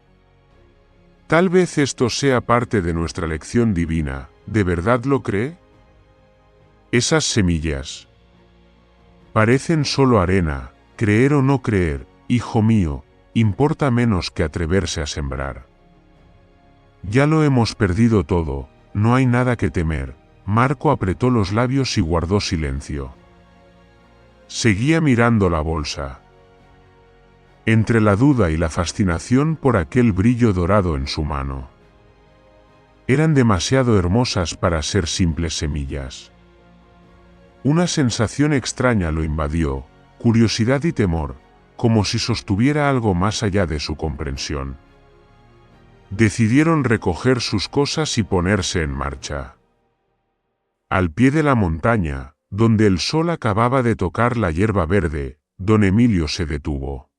Tal vez esto sea parte de nuestra lección divina. ¿De verdad lo cree? Esas semillas parecen solo arena. Creer o no creer, hijo mío, importa menos que atreverse a sembrar». Ya lo hemos perdido todo, no hay nada que temer. Marco apretó los labios y guardó silencio. Seguía mirando la bolsa. Entre la duda y la fascinación por aquel brillo dorado en su mano. Eran demasiado hermosas para ser simples semillas. Una sensación extraña lo invadió, curiosidad y temor, como si sostuviera algo más allá de su comprensión. Decidieron recoger sus cosas y ponerse en marcha. Al pie de la montaña, donde el sol acababa de tocar la hierba verde, don Emilio se detuvo.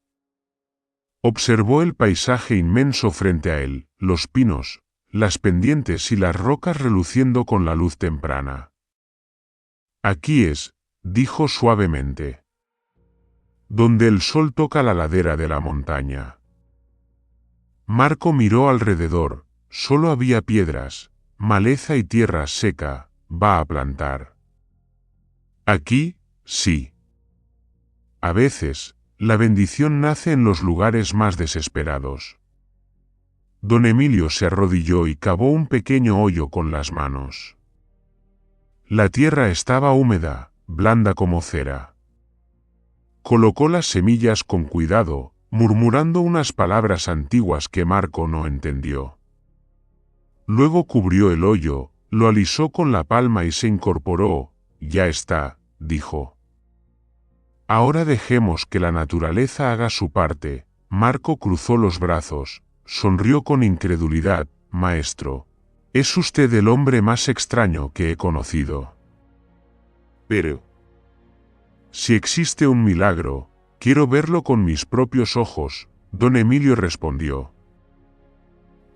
Observó el paisaje inmenso frente a él, los pinos, las pendientes y las rocas reluciendo con la luz temprana. Aquí es, dijo suavemente. Donde el sol toca la ladera de la montaña. Marco miró alrededor, solo había piedras, maleza y tierra seca. Va a plantar. Aquí, sí. A veces, la bendición nace en los lugares más desesperados. Don Emilio se arrodilló y cavó un pequeño hoyo con las manos. La tierra estaba húmeda, blanda como cera. Colocó las semillas con cuidado, murmurando unas palabras antiguas que Marco no entendió. Luego cubrió el hoyo, lo alisó con la palma y se incorporó. Ya está, dijo. Ahora dejemos que la naturaleza haga su parte. Marco cruzó los brazos, sonrió con incredulidad. Maestro, es usted el hombre más extraño que he conocido. Pero, si existe un milagro, quiero verlo con mis propios ojos, don Emilio respondió.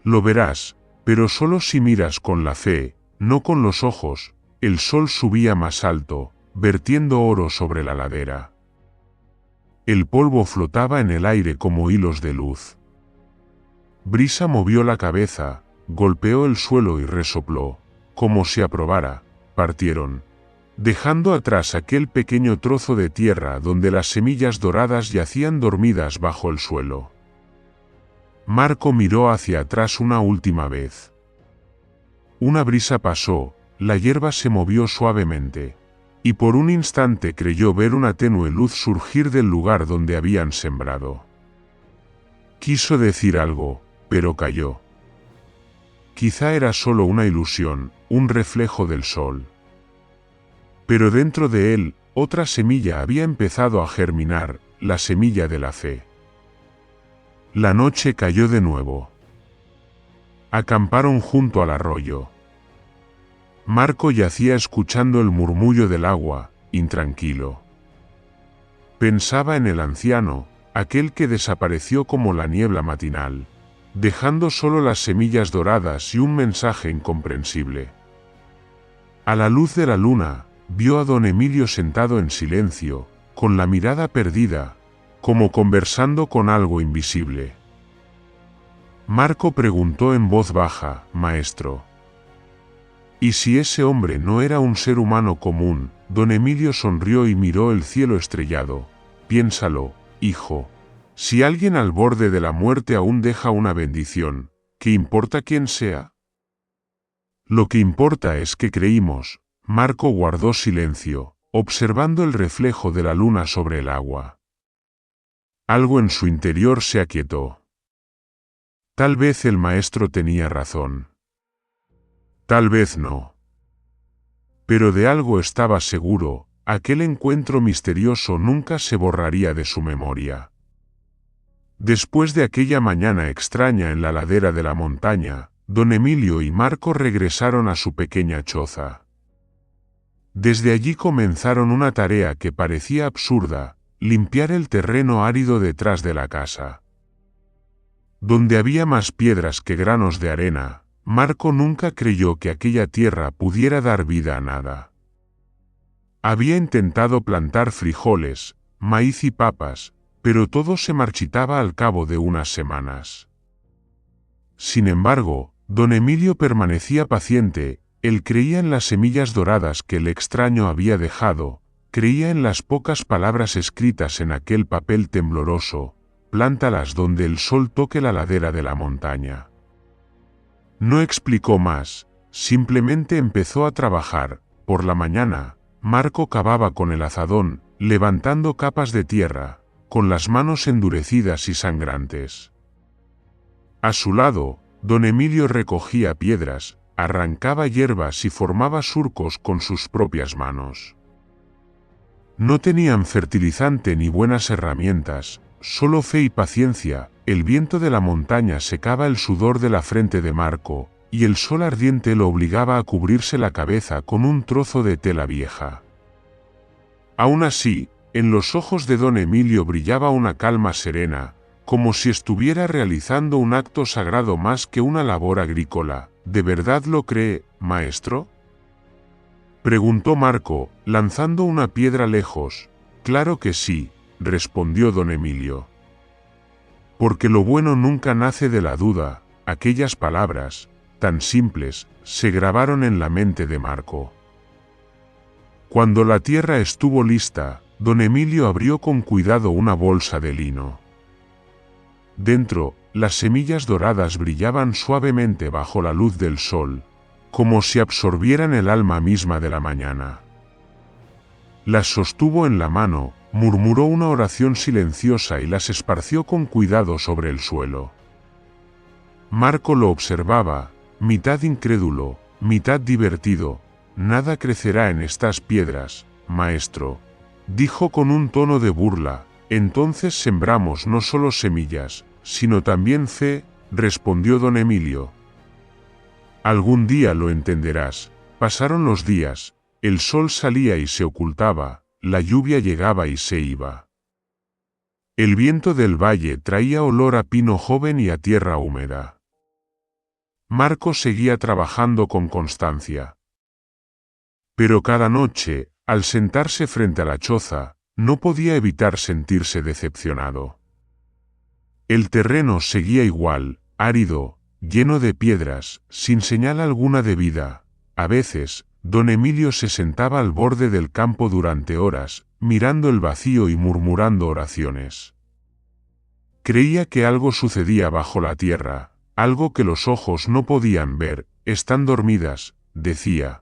Lo verás, pero solo si miras con la fe, no con los ojos. El sol subía más alto, vertiendo oro sobre la ladera. El polvo flotaba en el aire como hilos de luz. Brisa movió la cabeza, golpeó el suelo y resopló, como si aprobara. Partieron, dejando atrás aquel pequeño trozo de tierra donde las semillas doradas yacían dormidas bajo el suelo. Marco miró hacia atrás una última vez. Una brisa pasó, la hierba se movió suavemente, y por un instante creyó ver una tenue luz surgir del lugar donde habían sembrado. Quiso decir algo, pero calló. Quizá era solo una ilusión, un reflejo del sol. Pero dentro de él, otra semilla había empezado a germinar, la semilla de la fe. La noche cayó de nuevo. Acamparon junto al arroyo. Marco yacía escuchando el murmullo del agua, intranquilo. Pensaba en el anciano, aquel que desapareció como la niebla matinal, dejando solo las semillas doradas y un mensaje incomprensible. A la luz de la luna, vio a don Emilio sentado en silencio, con la mirada perdida, como conversando con algo invisible. Marco preguntó en voz baja, Maestro. ¿Y si ese hombre no era un ser humano común? Don Emilio sonrió y miró el cielo estrellado. Piénsalo, hijo. Si alguien al borde de la muerte aún deja una bendición, ¿qué importa quién sea? Lo que importa es que creímos. Marco guardó silencio, observando el reflejo de la luna sobre el agua. Algo en su interior se aquietó. Tal vez el maestro tenía razón. Tal vez no. Pero de algo estaba seguro, aquel encuentro misterioso nunca se borraría de su memoria. Después de aquella mañana extraña en la ladera de la montaña, don Emilio y Marco regresaron a su pequeña choza. Desde allí comenzaron una tarea que parecía absurda, limpiar el terreno árido detrás de la casa. Donde había más piedras que granos de arena, Marco nunca creyó que aquella tierra pudiera dar vida a nada. Había intentado plantar frijoles, maíz y papas, pero todo se marchitaba al cabo de unas semanas. Sin embargo, don Emilio permanecía paciente, él creía en las semillas doradas que el extraño había dejado, creía en las pocas palabras escritas en aquel papel tembloroso, plántalas donde el sol toque la ladera de la montaña. No explicó más, simplemente empezó a trabajar. Por la mañana, Marco cavaba con el azadón, levantando capas de tierra, con las manos endurecidas y sangrantes. A su lado, don Emilio recogía piedras, arrancaba hierbas y formaba surcos con sus propias manos. No tenían fertilizante ni buenas herramientas, solo fe y paciencia. El viento de la montaña secaba el sudor de la frente de Marco, y el sol ardiente lo obligaba a cubrirse la cabeza con un trozo de tela vieja. Aún así, en los ojos de don Emilio brillaba una calma serena, como si estuviera realizando un acto sagrado más que una labor agrícola. ¿De verdad lo cree, maestro?, preguntó Marco, lanzando una piedra lejos. Claro que sí, respondió don Emilio. Porque lo bueno nunca nace de la duda. Aquellas palabras, tan simples, se grabaron en la mente de Marco. Cuando la tierra estuvo lista, don Emilio abrió con cuidado una bolsa de lino. Dentro, las semillas doradas brillaban suavemente bajo la luz del sol, como si absorbieran el alma misma de la mañana. Las sostuvo en la mano, murmuró una oración silenciosa y las esparció con cuidado sobre el suelo. Marco lo observaba, mitad incrédulo, mitad divertido. Nada crecerá en estas piedras, maestro, dijo con un tono de burla. Entonces sembramos no solo semillas, sino también fe, respondió don Emilio. Algún día lo entenderás. Pasaron los días, el sol salía y se ocultaba, la lluvia llegaba y se iba. El viento del valle traía olor a pino joven y a tierra húmeda. Marco seguía trabajando con constancia. Pero cada noche, al sentarse frente a la choza, no podía evitar sentirse decepcionado. El terreno seguía igual, árido, lleno de piedras, sin señal alguna de vida. A veces, don Emilio se sentaba al borde del campo durante horas, mirando el vacío y murmurando oraciones. Creía que algo sucedía bajo la tierra, algo que los ojos no podían ver. Están dormidas, decía.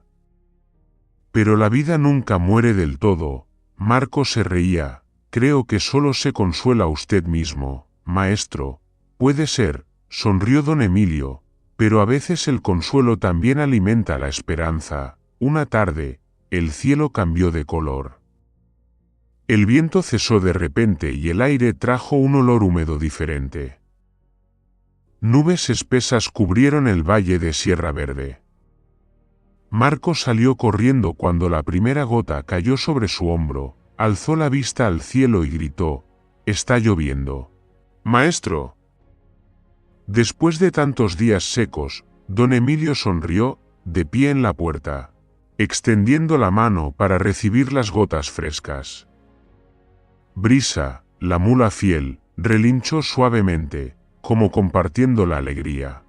Pero la vida nunca muere del todo. Marco se reía. Creo que solo se consuela usted mismo, maestro. Puede ser, sonrió don Emilio, pero a veces el consuelo también alimenta la esperanza. Una tarde, el cielo cambió de color. El viento cesó de repente y el aire trajo un olor húmedo diferente. Nubes espesas cubrieron el valle de Sierra Verde. Marco salió corriendo cuando la primera gota cayó sobre su hombro, alzó la vista al cielo y gritó: «Está lloviendo». «Maestro». Después de tantos días secos, don Emilio sonrió, de pie en la puerta, extendiendo la mano para recibir las gotas frescas. Brisa, la mula fiel, relinchó suavemente, como compartiendo la alegría.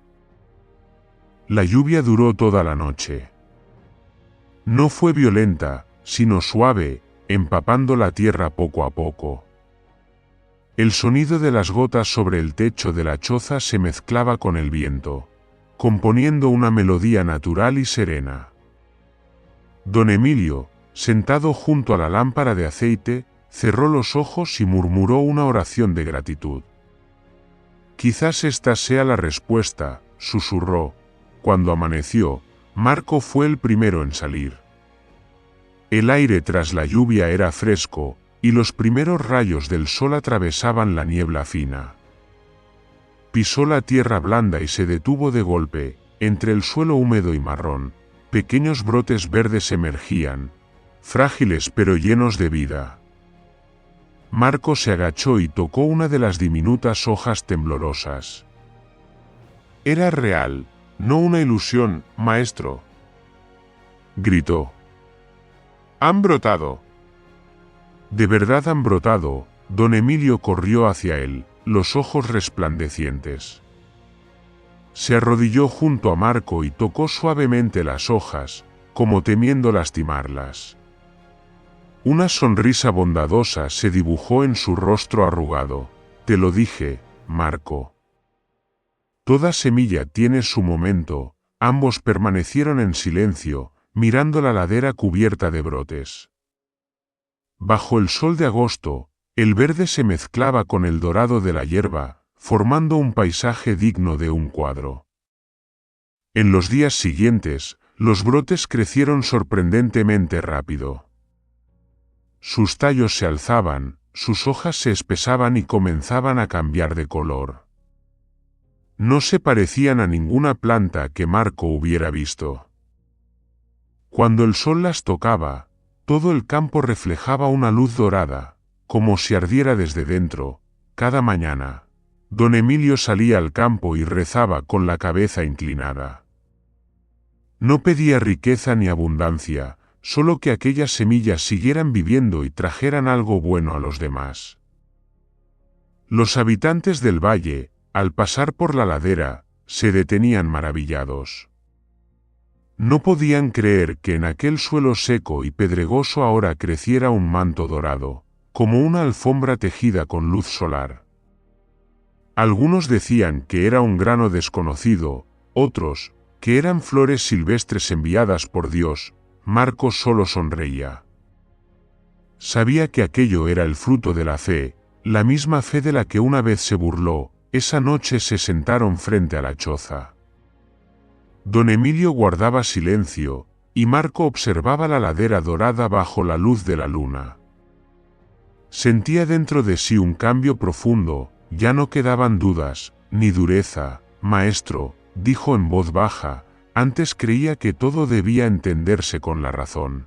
La lluvia duró toda la noche. No fue violenta, sino suave, empapando la tierra poco a poco. El sonido de las gotas sobre el techo de la choza se mezclaba con el viento, componiendo una melodía natural y serena. Don Emilio, sentado junto a la lámpara de aceite, cerró los ojos y murmuró una oración de gratitud. «Quizás esta sea la respuesta», susurró. Cuando amaneció, Marco fue el primero en salir. El aire tras la lluvia era fresco, y los primeros rayos del sol atravesaban la niebla fina. Pisó la tierra blanda y se detuvo de golpe. Entre el suelo húmedo y marrón, pequeños brotes verdes emergían, frágiles pero llenos de vida. Marco se agachó y tocó una de las diminutas hojas temblorosas. «Era real, no una ilusión, maestro», gritó. «Han brotado». «De verdad han brotado». Don Emilio corrió hacia él, los ojos resplandecientes. Se arrodilló junto a Marco y tocó suavemente las hojas, como temiendo lastimarlas. Una sonrisa bondadosa se dibujó en su rostro arrugado. «Te lo dije, Marco. Toda semilla tiene su momento. Ambos permanecieron en silencio, mirando la ladera cubierta de brotes. Bajo el sol de agosto, el verde se mezclaba con el dorado de la hierba, formando un paisaje digno de un cuadro. En los días siguientes, los brotes crecieron sorprendentemente rápido. Sus tallos se alzaban, sus hojas se espesaban y comenzaban a cambiar de color. No se parecían a ninguna planta que Marco hubiera visto. Cuando el sol las tocaba, todo el campo reflejaba una luz dorada, como si ardiera desde dentro. Cada mañana, don Emilio salía al campo y rezaba con la cabeza inclinada. No pedía riqueza ni abundancia, solo que aquellas semillas siguieran viviendo y trajeran algo bueno a los demás. Los habitantes del valle, al pasar por la ladera, se detenían maravillados. No podían creer que en aquel suelo seco y pedregoso ahora creciera un manto dorado, como una alfombra tejida con luz solar. Algunos decían que era un grano desconocido, otros, que eran flores silvestres enviadas por Dios. Marco solo sonreía. Sabía que aquello era el fruto de la fe, la misma fe de la que una vez se burló. Esa noche se sentaron frente a la choza. Don Emilio guardaba silencio, y Marco observaba la ladera dorada bajo la luz de la luna. Sentía dentro de sí un cambio profundo, ya no quedaban dudas, ni dureza. Maestro, dijo en voz baja, antes creía que todo debía entenderse con la razón.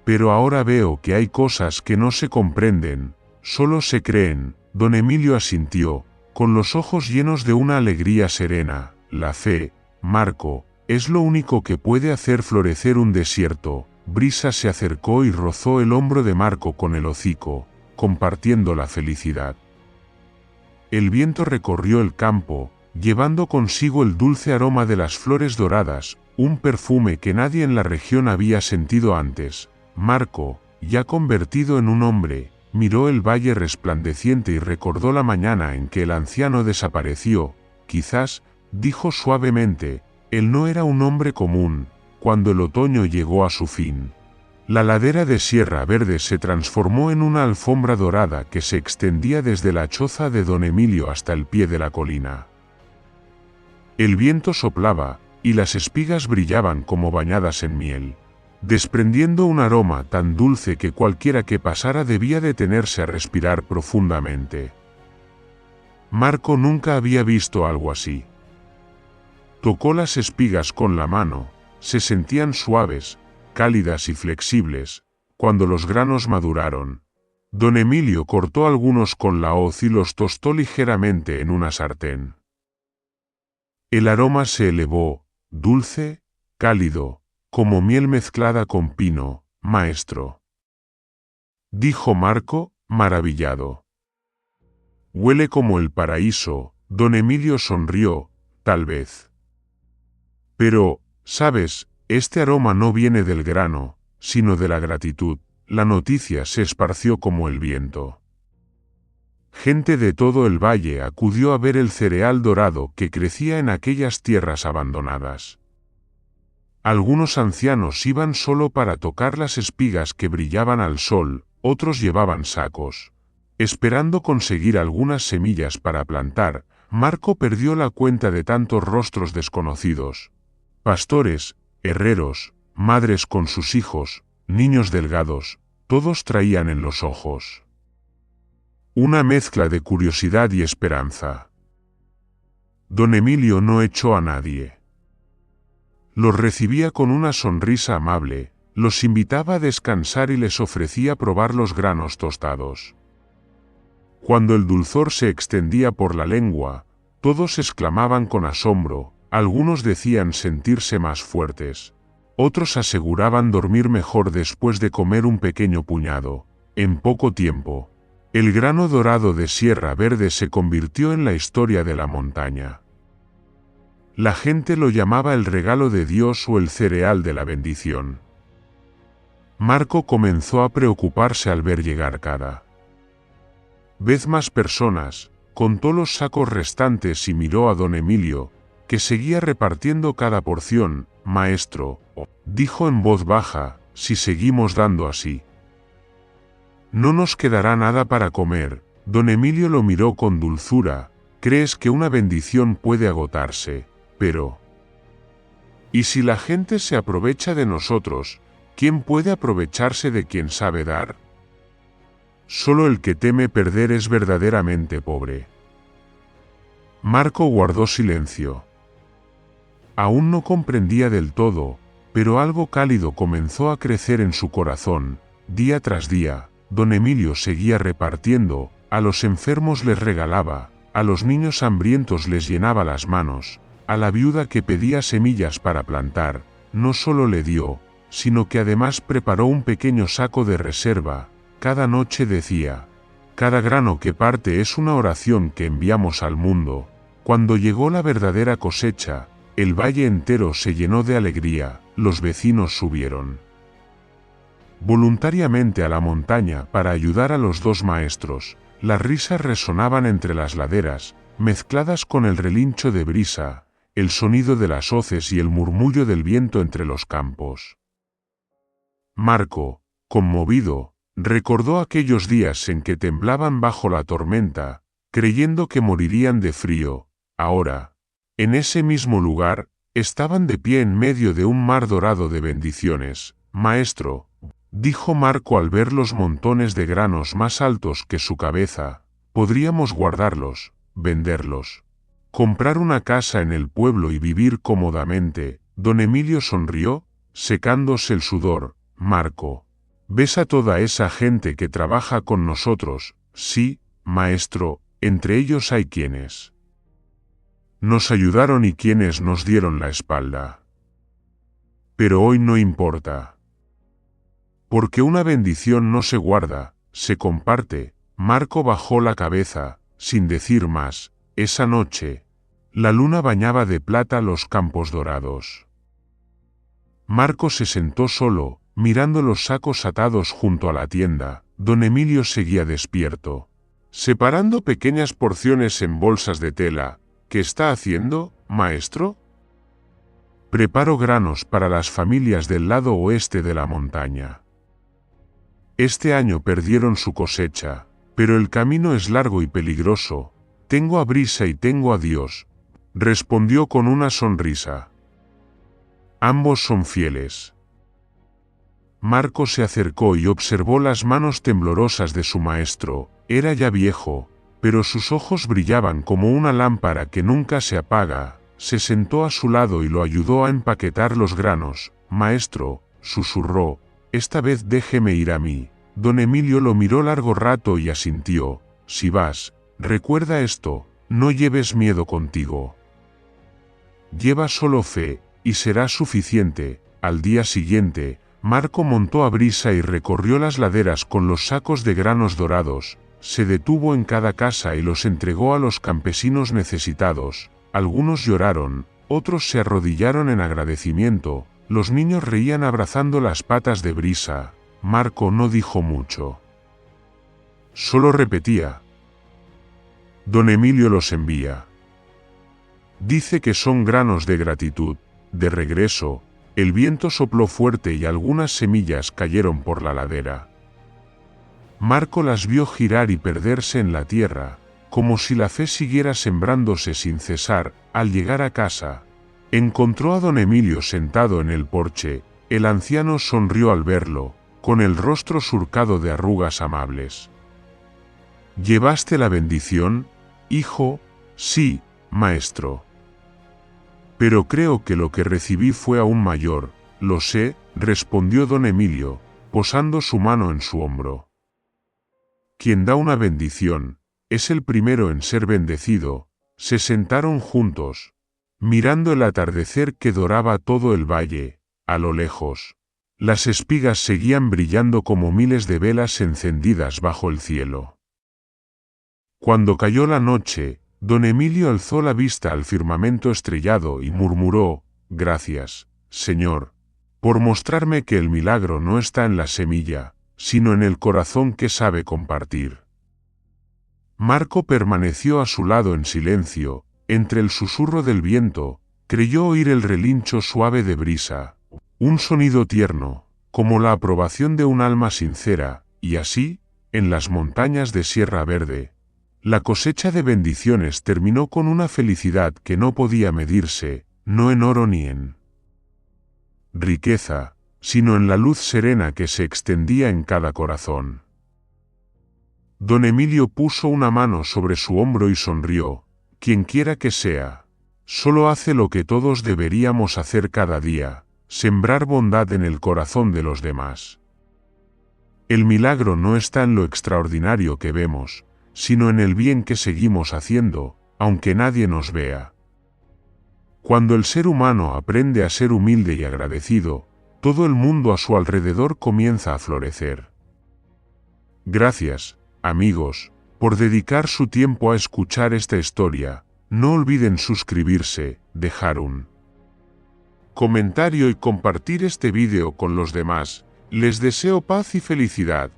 Pero ahora veo que hay cosas que no se comprenden, solo se creen. Don Emilio asintió, con los ojos llenos de una alegría serena. La fe, Marco, es lo único que puede hacer florecer un desierto. Brisa se acercó y rozó el hombro de Marco con el hocico, compartiendo la felicidad. El viento recorrió el campo, llevando consigo el dulce aroma de las flores doradas, un perfume que nadie en la región había sentido antes. Marco, ya convertido en un hombre, miró el valle resplandeciente y recordó la mañana en que el anciano desapareció. Quizás, dijo suavemente, él no era un hombre común. Cuando el otoño llegó a su fin, la ladera de Sierra Verde se transformó en una alfombra dorada que se extendía desde la choza de don Emilio hasta el pie de la colina. El viento soplaba, y las espigas brillaban como bañadas en miel, desprendiendo un aroma tan dulce que cualquiera que pasara debía detenerse a respirar profundamente. Marco nunca había visto algo así. Tocó las espigas con la mano, se sentían suaves, cálidas y flexibles. Cuando los granos maduraron, don Emilio cortó algunos con la hoz y los tostó ligeramente en una sartén. El aroma se elevó, dulce, cálido, como miel mezclada con pino. Maestro, dijo Marco, maravillado. Huele como el paraíso. Don Emilio sonrió, tal vez. Pero, ¿sabes? Este aroma no viene del grano, sino de la gratitud. La noticia se esparció como el viento. Gente de todo el valle acudió a ver el cereal dorado que crecía en aquellas tierras abandonadas. Algunos ancianos iban solo para tocar las espigas que brillaban al sol, otros llevaban sacos, esperando conseguir algunas semillas para plantar. Marco perdió la cuenta de tantos rostros desconocidos. Pastores, herreros, madres con sus hijos, niños delgados, todos traían en los ojos una mezcla de curiosidad y esperanza. Don Emilio no echó a nadie. Los recibía con una sonrisa amable, los invitaba a descansar y les ofrecía probar los granos tostados. Cuando el dulzor se extendía por la lengua, todos exclamaban con asombro. Algunos decían sentirse más fuertes. Otros aseguraban dormir mejor después de comer un pequeño puñado. En poco tiempo, el grano dorado de Sierra Verde se convirtió en la historia de la montaña. La gente lo llamaba el regalo de Dios o el cereal de la bendición. Marco comenzó a preocuparse al ver llegar cada vez más personas, contó los sacos restantes y miró a don Emilio, que seguía repartiendo cada porción. Maestro, dijo en voz baja, si seguimos dando así, no nos quedará nada para comer. Don Emilio lo miró con dulzura. Crees que una bendición puede agotarse, pero... ¿y si la gente se aprovecha de nosotros? ¿Quién puede aprovecharse de quien sabe dar? Solo el que teme perder es verdaderamente pobre. Marco guardó silencio. Aún no comprendía del todo, pero algo cálido comenzó a crecer en su corazón. Día tras día, don Emilio seguía repartiendo, a los enfermos les regalaba, a los niños hambrientos les llenaba las manos, a la viuda que pedía semillas para plantar, no solo le dio, sino que además preparó un pequeño saco de reserva. Cada noche decía, cada grano que parte es una oración que enviamos al mundo. Cuando llegó la verdadera cosecha, el valle entero se llenó de alegría, los vecinos subieron voluntariamente a la montaña para ayudar a los dos maestros. Las risas resonaban entre las laderas, mezcladas con el relincho de brisa, el sonido de las hoces y el murmullo del viento entre los campos. Marco, conmovido, recordó aquellos días en que temblaban bajo la tormenta, creyendo que morirían de frío. Ahora, en ese mismo lugar, estaban de pie en medio de un mar dorado de bendiciones. Maestro, dijo Marco al ver los montones de granos más altos que su cabeza, podríamos guardarlos, venderlos, comprar una casa en el pueblo y vivir cómodamente. Don Emilio sonrió, secándose el sudor. Marco, ¿ves a toda esa gente que trabaja con nosotros? Sí, maestro, entre ellos hay quienes nos ayudaron y quienes nos dieron la espalda. Pero hoy no importa. Porque una bendición no se guarda, se comparte. Marco bajó la cabeza, sin decir más. Esa noche, la luna bañaba de plata los campos dorados. Marco se sentó solo, mirando los sacos atados junto a la tienda. Don Emilio seguía despierto, separando pequeñas porciones en bolsas de tela. ¿Qué está haciendo, maestro? Preparo granos para las familias del lado oeste de la montaña. Este año perdieron su cosecha, pero el camino es largo y peligroso. Tengo a Brisa y tengo a Dios, respondió con una sonrisa. Ambos son fieles. Marco se acercó y observó las manos temblorosas de su maestro. Era ya viejo, pero sus ojos brillaban como una lámpara que nunca se apaga. Se sentó a su lado y lo ayudó a empaquetar los granos. Maestro, susurró, esta vez déjeme ir a mí. Don Emilio lo miró largo rato y asintió. Si vas, recuerda esto, no lleves miedo contigo. Lleva solo fe, y será suficiente. Al día siguiente, Marco montó a Brisa y recorrió las laderas con los sacos de granos dorados. Se detuvo en cada casa y los entregó a los campesinos necesitados. Algunos lloraron, otros se arrodillaron en agradecimiento. Los niños reían abrazando las patas de Brisa. Marco no dijo mucho. Solo repetía. Don Emilio los envía. Dice que son granos de gratitud. De regreso, el viento sopló fuerte y algunas semillas cayeron por la ladera. Marco las vio girar y perderse en la tierra, como si la fe siguiera sembrándose sin cesar. Al llegar a casa, encontró a don Emilio sentado en el porche. El anciano sonrió al verlo, con el rostro surcado de arrugas amables. ¿Llevaste la bendición, hijo? Sí, maestro. Pero creo que lo que recibí fue aún mayor. Lo sé, respondió don Emilio, posando su mano en su hombro. Quien da una bendición, es el primero en ser bendecido. Se sentaron juntos, mirando el atardecer que doraba todo el valle. A lo lejos, las espigas seguían brillando como miles de velas encendidas bajo el cielo. Cuando cayó la noche, don Emilio alzó la vista al firmamento estrellado y murmuró, gracias, Señor, por mostrarme que el milagro no está en la semilla, sino en el corazón que sabe compartir. Marco permaneció a su lado en silencio, entre el susurro del viento, creyó oír el relincho suave de brisa, un sonido tierno, como la aprobación de un alma sincera, y así, en las montañas de Sierra Verde, la cosecha de bendiciones terminó con una felicidad que no podía medirse, no en oro ni en riqueza, sino en la luz serena que se extendía en cada corazón. Don Emilio puso una mano sobre su hombro y sonrió. Quienquiera que sea, solo hace lo que todos deberíamos hacer cada día, sembrar bondad en el corazón de los demás. El milagro no está en lo extraordinario que vemos, sino en el bien que seguimos haciendo, aunque nadie nos vea. Cuando el ser humano aprende a ser humilde y agradecido, todo el mundo a su alrededor comienza a florecer. Gracias, amigos, por dedicar su tiempo a escuchar esta historia. No olviden suscribirse, dejar un comentario y compartir este vídeo con los demás. Les deseo paz y felicidad.